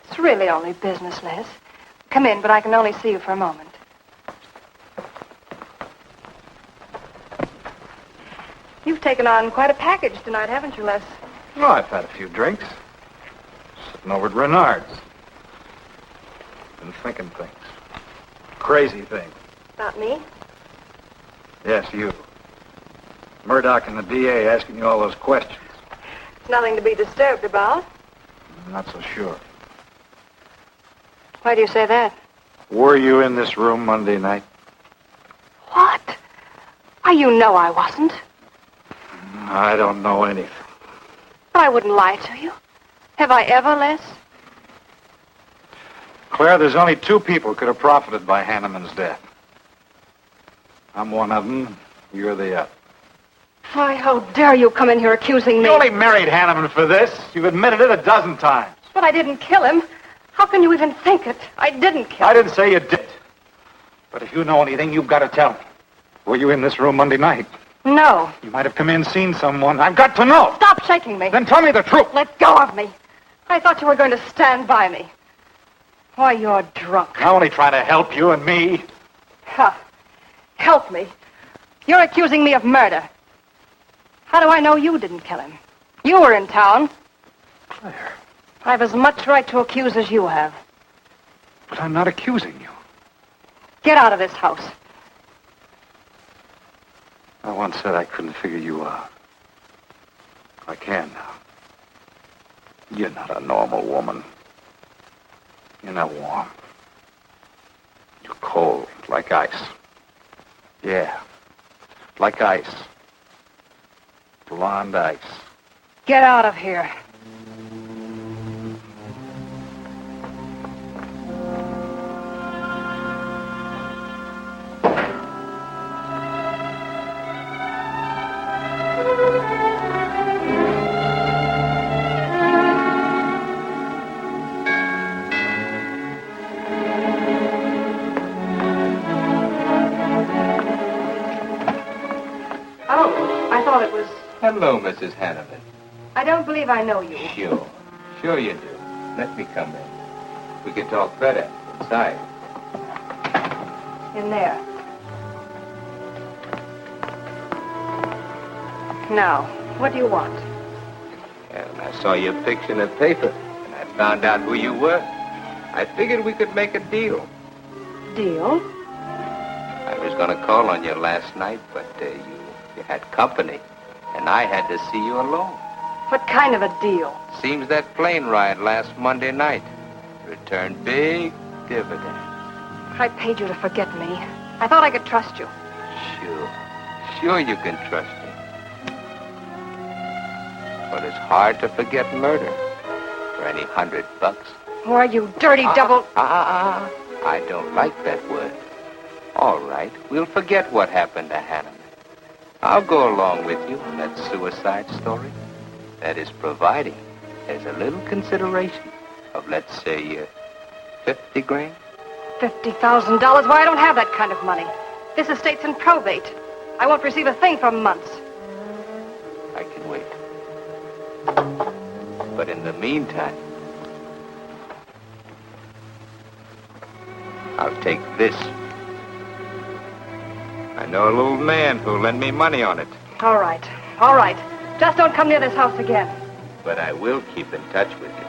It's really only business, Les. Come in, but I can only see you for a moment. You've taken on quite a package tonight, haven't you, Les? Oh, I've had a few drinks. Sitting over at Renard's. Been thinking things. Crazy things. About me? Yes, you. Murdock and the DA asking you all those questions. It's nothing to be disturbed about. I'm not so sure. Why do you say that? Were you in this room Monday night? What? Why, you know I wasn't. I don't know anything. But I wouldn't lie to you. Have I ever, Les? Claire, there's only two people who could have profited by Hanneman's death. I'm one of them. You're the other. Why, how dare you come in here accusing me? You only married Hanneman for this. You've admitted it a dozen times. But I didn't kill him. How can you even think it? I didn't kill him. I didn't say you did. But if you know anything, you've got to tell me. Were you in this room Monday night? No. You might have come in, seen someone. I've got to know. Stop shaking me. Then tell me the truth. Let go of me. I thought you were going to stand by me. Why, you're drunk. I'm only trying to help you and me. Huh. Help me. You're accusing me of murder. How do I know you didn't kill him? You were in town. Claire. I've as much right to accuse as you have. But I'm not accusing you. Get out of this house. I once said I couldn't figure you out. I can now. You're not a normal woman. You're not warm. You're cold, like ice. Yeah, like ice. Blonde ice. Get out of here. Hello, Mrs. Hanneman. I don't believe I know you. Sure you do. Let me come in. We can talk better inside. In there. Now, what do you want? Well, I saw your picture in the paper, and I found out who you were. I figured we could make a deal. Deal? I was going to call on you last night, but you had company, and I had to see you alone. What kind of a deal? Seems that plane ride last Monday night returned big dividends. I paid you to forget me. I thought I could trust you. Sure you can trust me. But it's hard to forget murder for any $100. Why, you dirty double... I don't like that word. All right, we'll forget what happened to Hanneman. I'll go along with you on that suicide story. That is providing there's a little consideration of, let's say, 50 grand. $50,000? Why, I don't have that kind of money. This estate's in probate. I won't receive a thing for months. I can wait. But in the meantime, I'll take this. I know a little man who'll lend me money on it. All right. Just don't come near this house again. But I will keep in touch with you.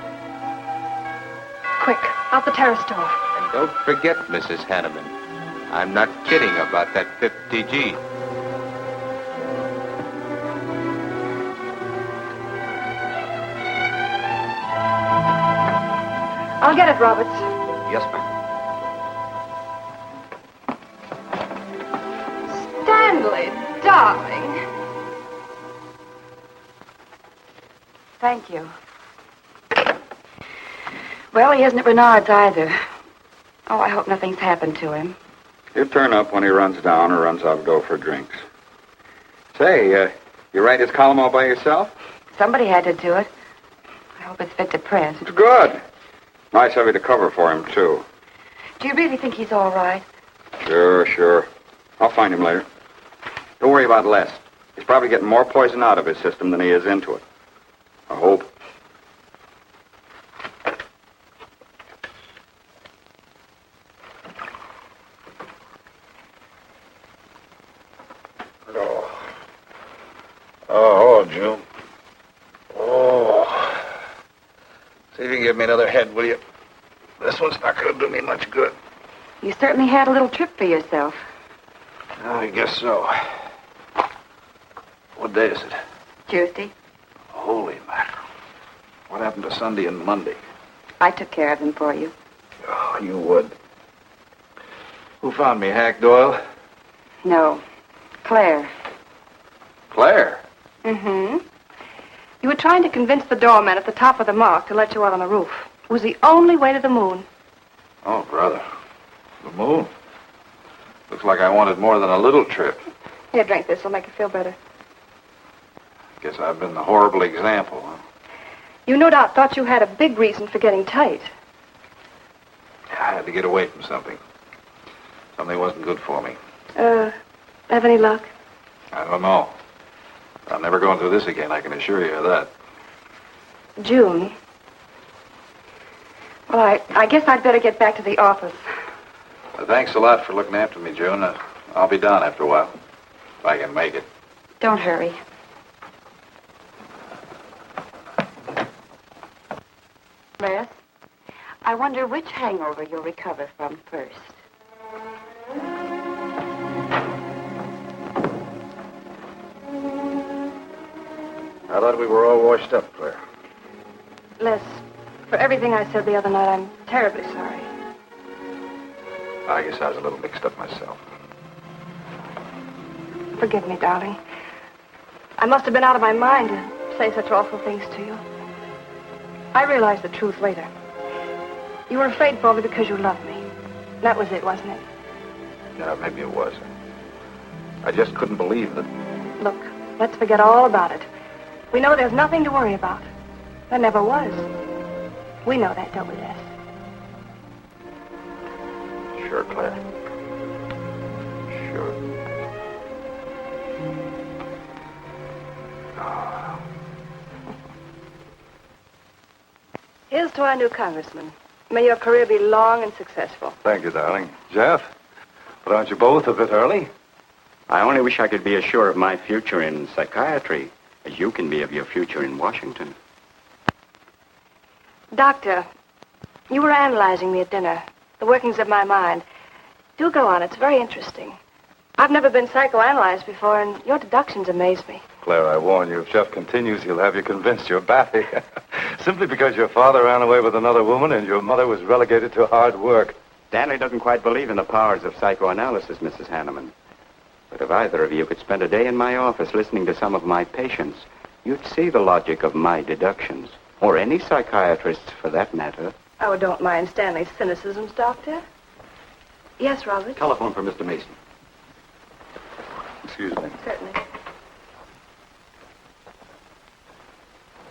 Quick, out the terrace door. And don't forget, Mrs. Hanneman, I'm not kidding about that 50G. I'll get it, Roberts. Yes, ma'am. Stanley, darling. Thank you. Well, he isn't at Bernard's either. Oh, I hope nothing's happened to him. He'll turn up when he runs down or runs out to go for drinks. Say, you write his column all by yourself? Somebody had to do it. I hope it's fit to press. It's good. Nice of you to cover for him, too. Do you really think he's all right? Sure. I'll find him later. Don't worry about Les. He's probably getting more poison out of his system than he is into it. I hope. Oh, June. Oh. See if you can give me another head, will you? This one's not going to do me much good. You certainly had a little trip for yourself. I guess so. What day is it? Tuesday. Holy mackerel. What happened to Sunday and Monday? I took care of them for you. Oh, you would. Who found me, Hack Doyle? No. Claire. Claire? Mm-hmm. You were trying to convince the doorman at the top of the mark to let you out on the roof. It was the only way to the moon. Oh, brother. The moon? Looks like I wanted more than a little trip. Here, drink this. It'll make you feel better. Guess I've been the horrible example, huh? You no doubt thought you had a big reason for getting tight. I had to get away from something. Something wasn't good for me. Have any luck? I don't know. I'm never going through this again, I can assure you of that. June. Well, I guess I'd better get back to the office. Thanks a lot for looking after me, June. I'll be down after a while, if I can make it. Don't hurry. Russ, I wonder which hangover you'll recover from first. I thought we were all washed up, Claire. Les, for everything I said the other night, I'm terribly sorry. I guess I was a little mixed up myself. Forgive me, darling. I must have been out of my mind to say such awful things to you. I realized the truth later. You were afraid for me because you loved me. That was it, wasn't it? Yeah, maybe it was. I just couldn't believe that. Look, let's forget all about it. We know there's nothing to worry about. There never was. We know that, don't we, Les? Sure, Claire. Sure. Here's to our new congressman. May your career be long and successful. Thank you, darling. Jeff, but aren't you both a bit early? I only wish I could be as sure of my future in psychiatry as you can be of your future in Washington. Doctor, you were analyzing me at dinner, the workings of my mind. Do go on. It's very interesting. I've never been psychoanalyzed before, and your deductions amaze me. Claire, I warn you, if Jeff continues, he'll have you convinced you're batty. Simply because your father ran away with another woman and your mother was relegated to hard work. Stanley doesn't quite believe in the powers of psychoanalysis, Mrs. Hanneman. But if either of you could spend a day in my office listening to some of my patients, you'd see the logic of my deductions. Or any psychiatrist's, for that matter. Oh, don't mind Stanley's cynicisms, Doctor. Yes, Robert? Telephone for Mr. Mason. Excuse me. Certainly.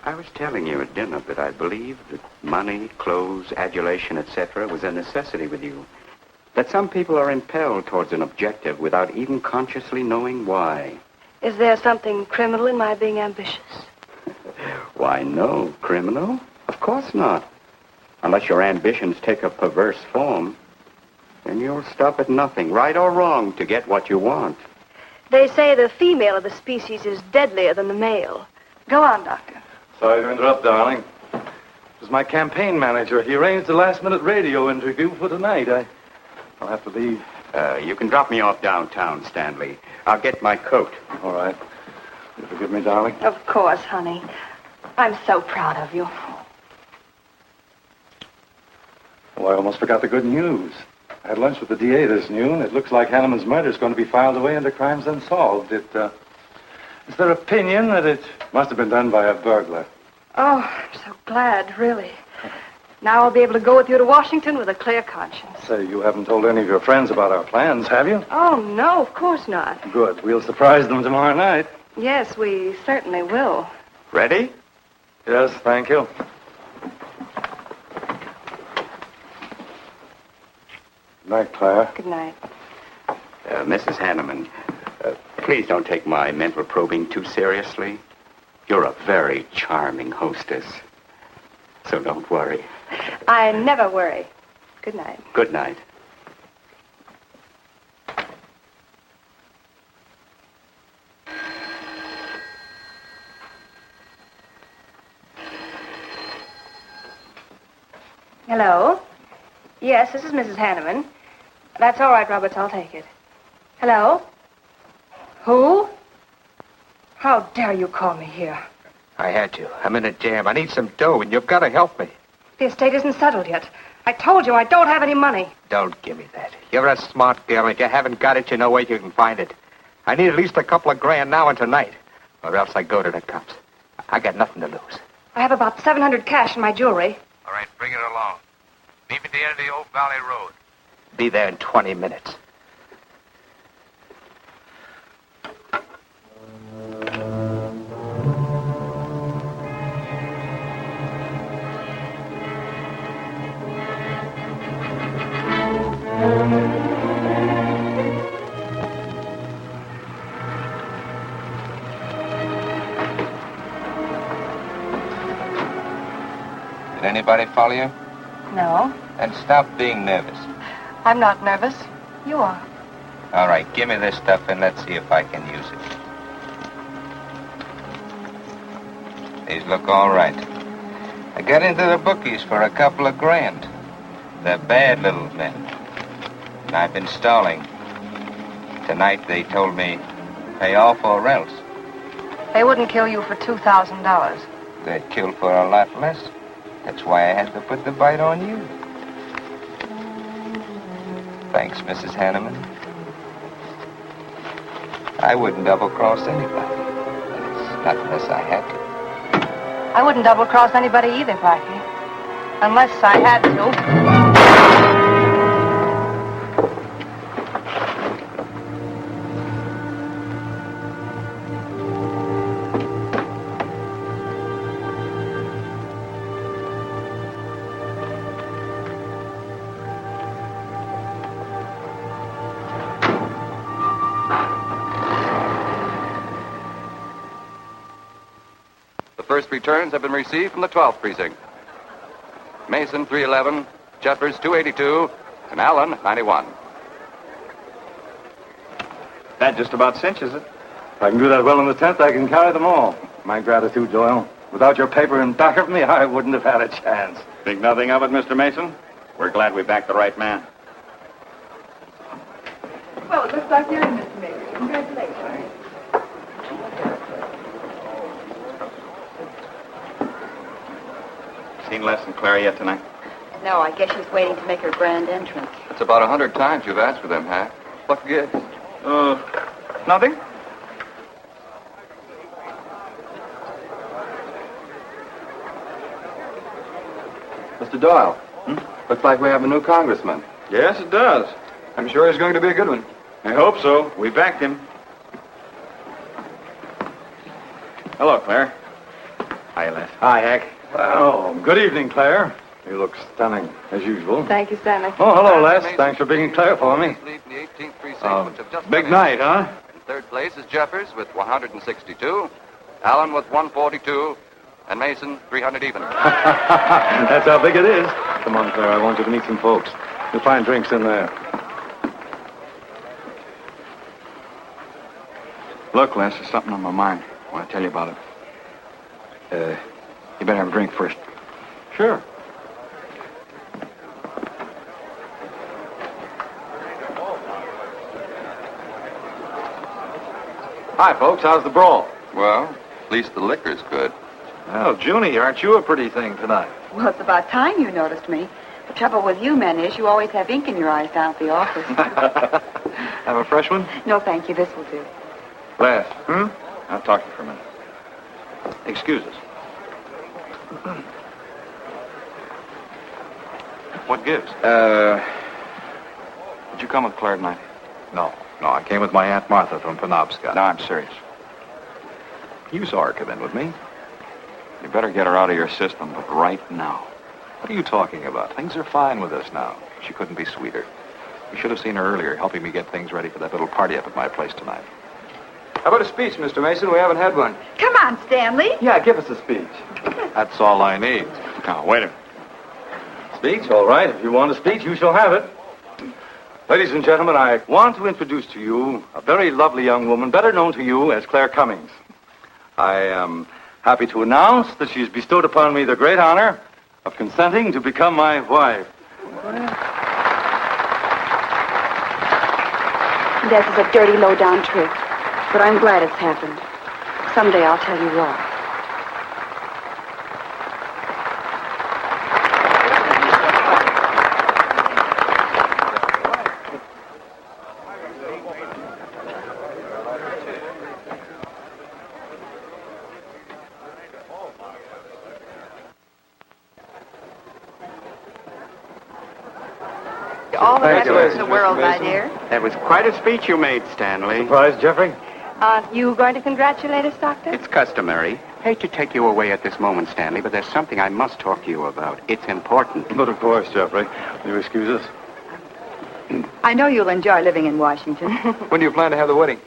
I was telling you at dinner that I believe that money, clothes, adulation, etc. was a necessity with you. That some people are impelled towards an objective without even consciously knowing why. Is there something criminal in my being ambitious? Why, no. Criminal? Of course not. Unless your ambitions take a perverse form. Then you'll stop at nothing, right or wrong, to get what you want. They say the female of the species is deadlier than the male. Go on, Doctor. Sorry to interrupt, darling. It was my campaign manager. He arranged a last-minute radio interview for tonight. I'll have to leave. You can drop me off downtown, Stanley. I'll get my coat. All right. You forgive me, darling? Of course, honey. I'm so proud of you. Oh, I almost forgot the good news. I had lunch with the DA this noon. It looks like Hanneman's murder is going to be filed away under crimes unsolved. It's their opinion that it must have been done by a burglar. Oh, I'm so glad, really. Now I'll be able to go with you to Washington with a clear conscience. Say, you haven't told any of your friends about our plans, have you? Oh, no, of course not. Good. We'll surprise them tomorrow night. Yes, we certainly will. Ready? Yes, thank you. Good night, Claire. Good night. Mrs. Hanneman, please don't take my mental probing too seriously. You're a very charming hostess. So don't worry. I never worry. Good night. Good night. Hello? Yes, this is Mrs. Hanneman. That's all right, Roberts. I'll take it. Hello? Who? How dare you call me here? I had to. I'm in a jam. I need some dough, and you've got to help me. The estate isn't settled yet. I told you I don't have any money. Don't give me that. You're a smart girl, and if you haven't got it, you know where you can find it. I need at least a couple of grand now and tonight, or else I go to the cops. I got nothing to lose. I have about $700 cash in my jewelry. All right, bring it along. Meet me at the end of the Oak Valley Road. Be there in 20 minutes. Did anybody follow you? No, Then stop being nervous. I'm not nervous. You are. All right, give me this stuff and let's see if I can use it. These look all right. I got into the bookies for a couple of grand. They're bad little men. And I've been stalling. Tonight they told me, pay off or else. They wouldn't kill you for $2,000. They'd kill for a lot less. That's why I had to put the bite on you. Thanks, Mrs. Hanneman. I wouldn't double-cross anybody. Not unless I had to. I wouldn't double-cross anybody either, Blackie. Unless I had to. First returns have been received from the 12th precinct. Mason, 311, Jeffers, 282, and Allen, 91. That just about cinches it. If I can do that well in the 10th, I can carry them all. My gratitude, Doyle. Without your paper in back of me, I wouldn't have had a chance. Think nothing of it, Mr. Mason. We're glad we backed the right man. Well, it looks like you're in, Mr. Mason. Congratulations. Seen Les and Claire yet tonight? No, I guess she's waiting to make her grand entrance. It's about 100 times you've asked for them, Hack. What gives? Nothing? Mr. Doyle, looks like we have a new congressman. Yes, it does. I'm sure he's going to be a good one. I hope so. We backed him. Hello, Claire. Hi, Les. Hi, Hank. Oh, good evening, Claire. You look stunning, as usual. Thank you, Stanley. Oh, hello, Les. Thanks for being Claire for me. Big night, huh? In third place is Jeffers with 162, Allen with 142, and Mason 300 even. That's how big it is. Come on, Claire. I want you to meet some folks. You'll find drinks in there. Look, Les, there's something on my mind. I want to tell you about it. You better have a drink first. Sure. Hi, folks. How's the brawl? Well, at least the liquor's good. Well, Junie, aren't you a pretty thing tonight? Well, it's about time you noticed me. The trouble with you men is you always have ink in your eyes down at the office. Have a fresh one? No, thank you. This will do. Les. I'll talk to you for a minute. Excuse us. What gives? Did you come with Claire tonight? No, I came with my Aunt Martha from Penobscot. No, I'm serious. You saw her come in with me. You better get her out of your system, but right now. What are you talking about? Things are fine with us now. She couldn't be sweeter. You should have seen her earlier, helping me get things ready for that little party up at my place tonight. How about a speech, Mr. Mason? We haven't had one. Come on, Stanley. Yeah, give us a speech. That's all I need. Now, wait a minute. Speech? All right. If you want a speech, you shall have it. Ladies and gentlemen, I want to introduce to you a very lovely young woman, better known to you as Claire Cummings. I am happy to announce that she has bestowed upon me the great honor of consenting to become my wife. This is a dirty, low-down trick, but I'm glad it's happened. Someday I'll tell you why. All the happiness in the world, my dear. That was quite a speech you made, Stanley. Surprised, Geoffrey? Aren't you going to congratulate us, Doctor? It's customary. Hate to take you away at this moment, Stanley, but there's something I must talk to you about. It's important. But of course, Geoffrey. Will you excuse us? I know you'll enjoy living in Washington. When do you plan to have the wedding?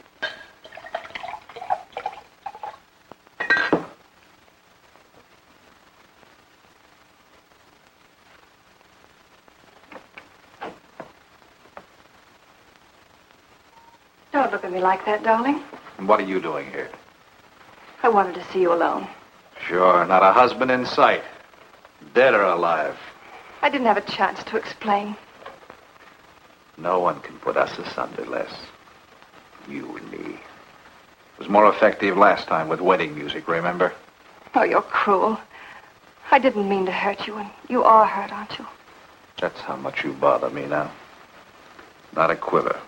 Don't look at me like that, darling. And what are you doing here? I wanted to see you alone. Sure, not a husband in sight. Dead or alive. I didn't have a chance to explain. No one can put us asunder, Les. You and me. It was more effective last time with wedding music, remember? Oh, you're cruel. I didn't mean to hurt you, and you are hurt, aren't you? That's how much you bother me now. Not a quiver.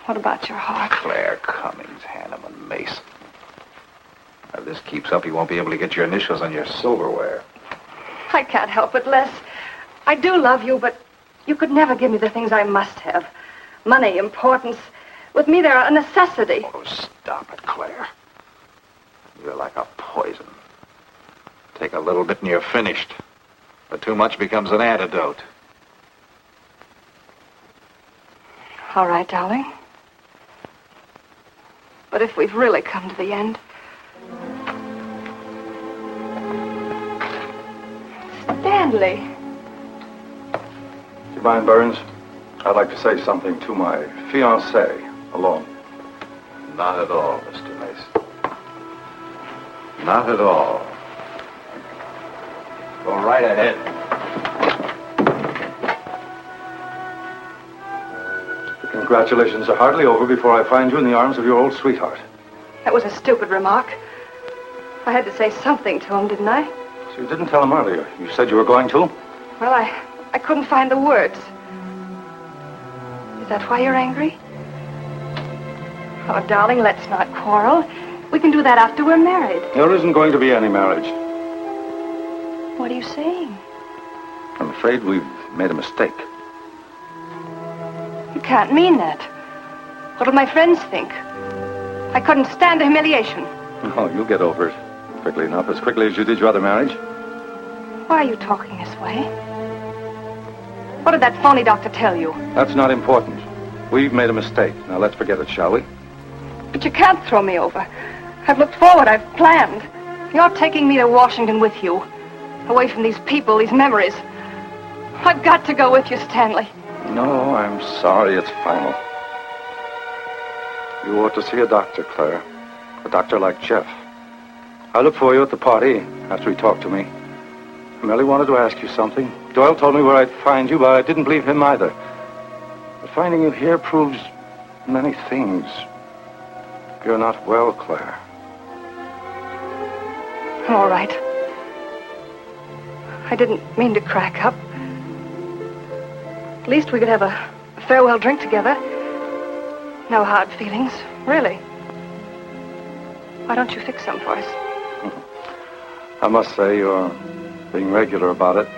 What about your heart? Claire Cummings, Hanneman, Mason. If this keeps up, you won't be able to get your initials on your silverware. I can't help it, Les. I do love you, but you could never give me the things I must have. Money, importance. With me, they're a necessity. Oh, stop it, Claire. You're like a poison. Take a little bit and you're finished. But too much becomes an antidote. All right, darling. But if we've really come to the end, Stanley. Do you mind, Burns? I'd like to say something to my fiancée alone. Not at all, Mr. Mason. Not at all. Go right ahead. The congratulations are hardly over before I find you in the arms of your old sweetheart. That was a stupid remark. I had to say something to him, didn't I? So you didn't tell him earlier. You said you were going to? Well, I couldn't find the words. Is that why you're angry? Oh, darling, let's not quarrel. We can do that after we're married. There isn't going to be any marriage. What are you saying? I'm afraid we've made a mistake. You can't mean that. What'll my friends think? I couldn't stand the humiliation. Oh, you'll get over it quickly enough, as quickly as you did your other marriage. Why are you talking this way? What did that phony doctor tell you? That's not important. We've made a mistake. Now let's forget it, shall we? But you can't throw me over. I've looked forward. I've planned. You're taking me to Washington with you. Away from these people, these memories. I've got to go with you, Stanley. No, I'm sorry. It's final. You ought to see a doctor, Claire. A doctor like Jeff. I looked for you at the party after he talked to me. I merely wanted to ask you something. Doyle told me where I'd find you, but I didn't believe him either. But finding you here proves many things. You're not well, Claire. All right. I didn't mean to crack up. At least we could have a farewell drink together. No hard feelings, really. Why don't you fix some for us? I must say you're being regular about it.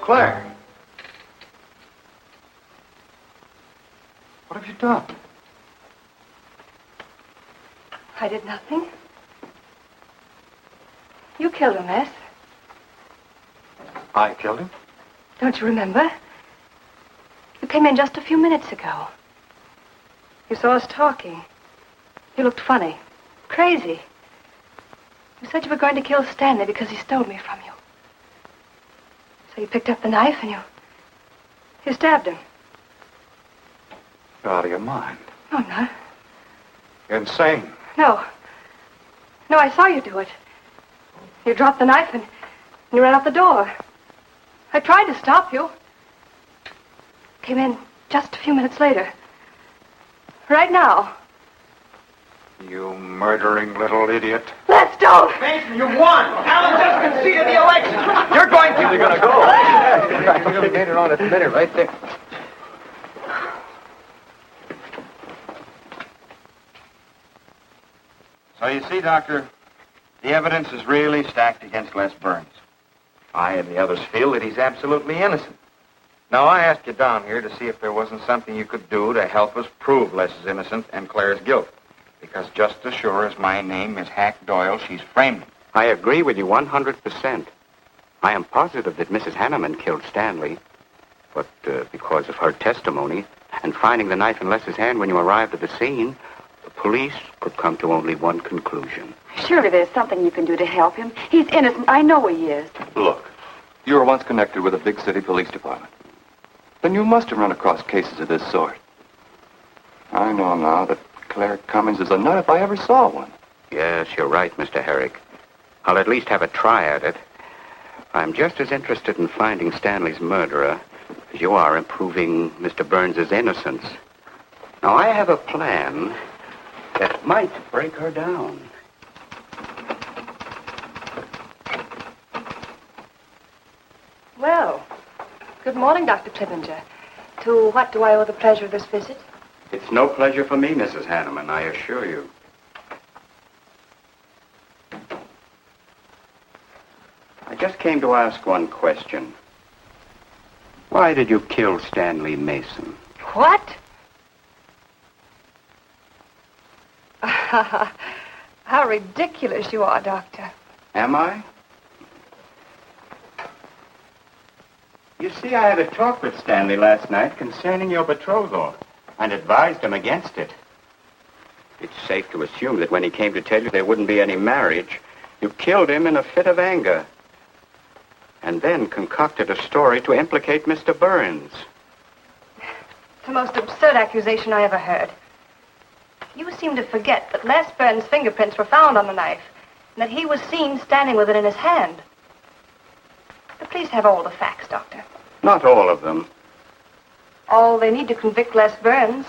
Claire! What have you done? I did nothing. You killed him, Miss. I killed him? Don't you remember? You came in just a few minutes ago. You saw us talking. You looked funny. Crazy. You said you were going to kill Stanley because he stole me from you. So you picked up the knife and you stabbed him. You're out of your mind. No, I'm not. You're insane. No. No, I saw you do it. You dropped the knife and you ran out the door. I tried to stop you. Came in just a few minutes later. Right now. You murdering little idiot. Let's don't! Mason, you won! Alan just conceded the election! You're going to... Where's he gonna go? You're going to on a minute right there. So you see, Doctor, the evidence is really stacked against Les Burns. I and the others feel that he's absolutely innocent. Now, I asked you down here to see if there wasn't something you could do to help us prove Les is innocent and Claire's guilt. Because just as sure as my name is Hack Doyle, she's framed him. I agree with you 100%. I am positive that Mrs. Hanneman killed Stanley. But because of her testimony and finding the knife in Les's hand when you arrived at the scene, the police could come to only one conclusion. Surely there's something you can do to help him. He's innocent. I know he is. Look, you were once connected with a big city police department. Then you must have run across cases of this sort. I know now that Claire Cummings is a nut if I ever saw one. Yes, you're right, Mr. Herrick. I'll at least have a try at it. I'm just as interested in finding Stanley's murderer as you are in proving Mr. Burns' innocence. Now, I have a plan that might break her down. Well, good morning, Dr. Kippinger. To what do I owe the pleasure of this visit? It's no pleasure for me, Mrs. Hanneman, I assure you. I just came to ask one question. Why did you kill Stanley Mason? What? How ridiculous you are, Doctor. Am I? You see, I had a talk with Stanley last night concerning your betrothal and advised him against it. It's safe to assume that when he came to tell you there wouldn't be any marriage, you killed him in a fit of anger and then concocted a story to implicate Mr. Burns. It's the most absurd accusation I ever heard. You seem to forget that Les Burns' fingerprints were found on the knife and that he was seen standing with it in his hand. But please have all the facts, Doctor. Not all of them. All they need to convict Les Burns.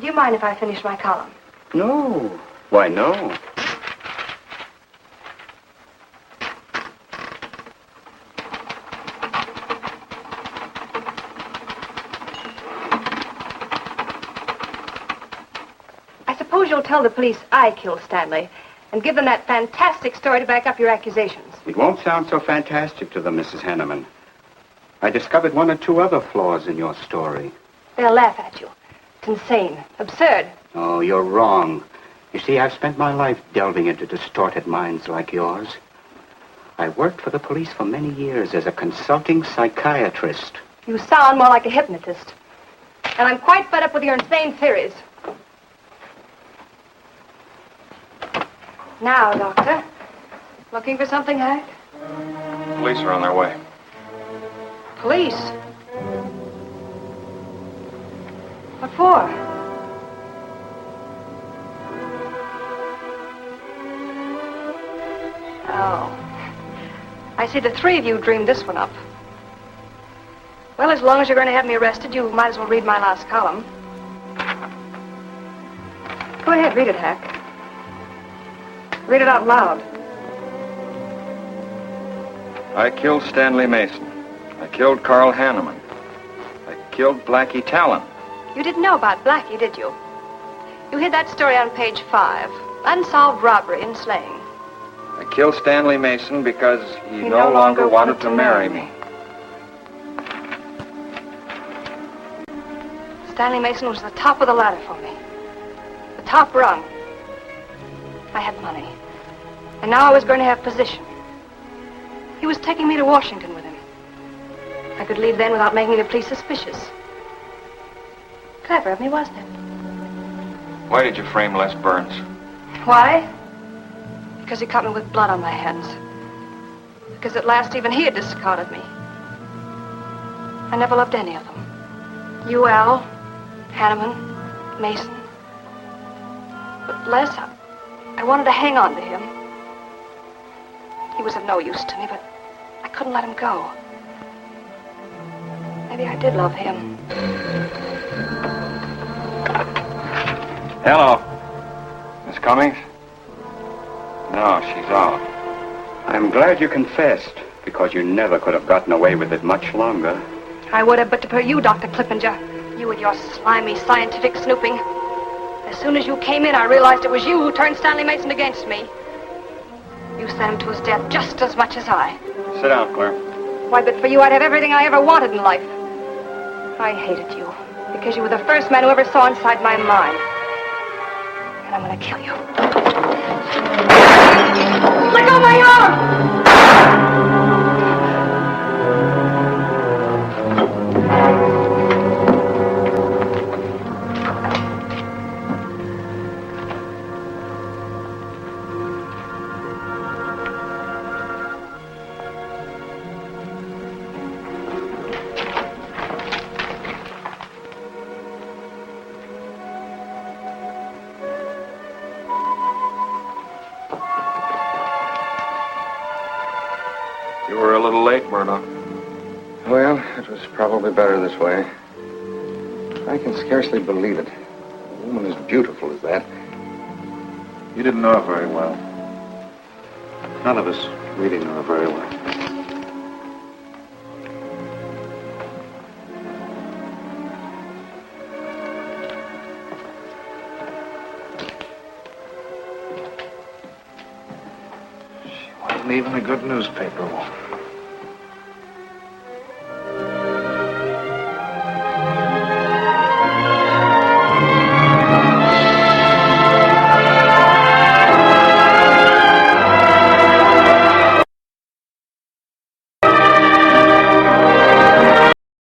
Do you mind if I finish my column? No. Why, no. I suppose you'll tell the police I killed Stanley and give them that fantastic story to back up your accusations. It won't sound so fantastic to them, Mrs. Hanneman. I discovered one or two other flaws in your story. They'll laugh at you. It's insane. Absurd. Oh, you're wrong. You see, I've spent my life delving into distorted minds like yours. I worked for the police for many years as a consulting psychiatrist. You sound more like a hypnotist. And I'm quite fed up with your insane theories. Now, Doctor. Looking for something, Hank? Police are on their way. Police? What for? Oh. I see the three of you dreamed this one up. Well, as long as you're going to have me arrested, you might as well read my last column. Go ahead, read it, Hack. Read it out loud. I killed Stanley Mason. I killed Carl Hanneman. I killed Blackie Talon. You didn't know about Blackie, did you? You hid that story on page 5. Unsolved robbery and slaying. I killed Stanley Mason because he no longer wanted to marry me. Stanley Mason was the top of the ladder for me. The top rung. I had money. And now I was going to have position. He was taking me to Washington with him. I could leave then without making the police suspicious. Clever of me, wasn't it? Why did you frame Les Burns? Why? Because he caught me with blood on my hands. Because at last even he had discarded me. I never loved any of them. You, Al, Hanneman, Mason. But Les, I wanted to hang on to him. He was of no use to me, but I couldn't let him go. Maybe I did love him. Hello. Miss Cummings? No, she's off. I'm glad you confessed, because you never could have gotten away with it much longer. I would have, but to you, Dr. Kippinger. You with your slimy scientific snooping. As soon as you came in, I realized it was you who turned Stanley Mason against me. You sent him to his death just as much as I. Sit down, Claire. Why, but for you, I'd have everything I ever wanted in life. I hated you, because you were the first man who ever saw inside my mind. And I'm gonna kill you. Let go of my arm! was probably better this way. I can scarcely believe it. A woman as beautiful as that. You didn't know her very well. None of us really knew her very well. She wasn't even a good newspaper woman.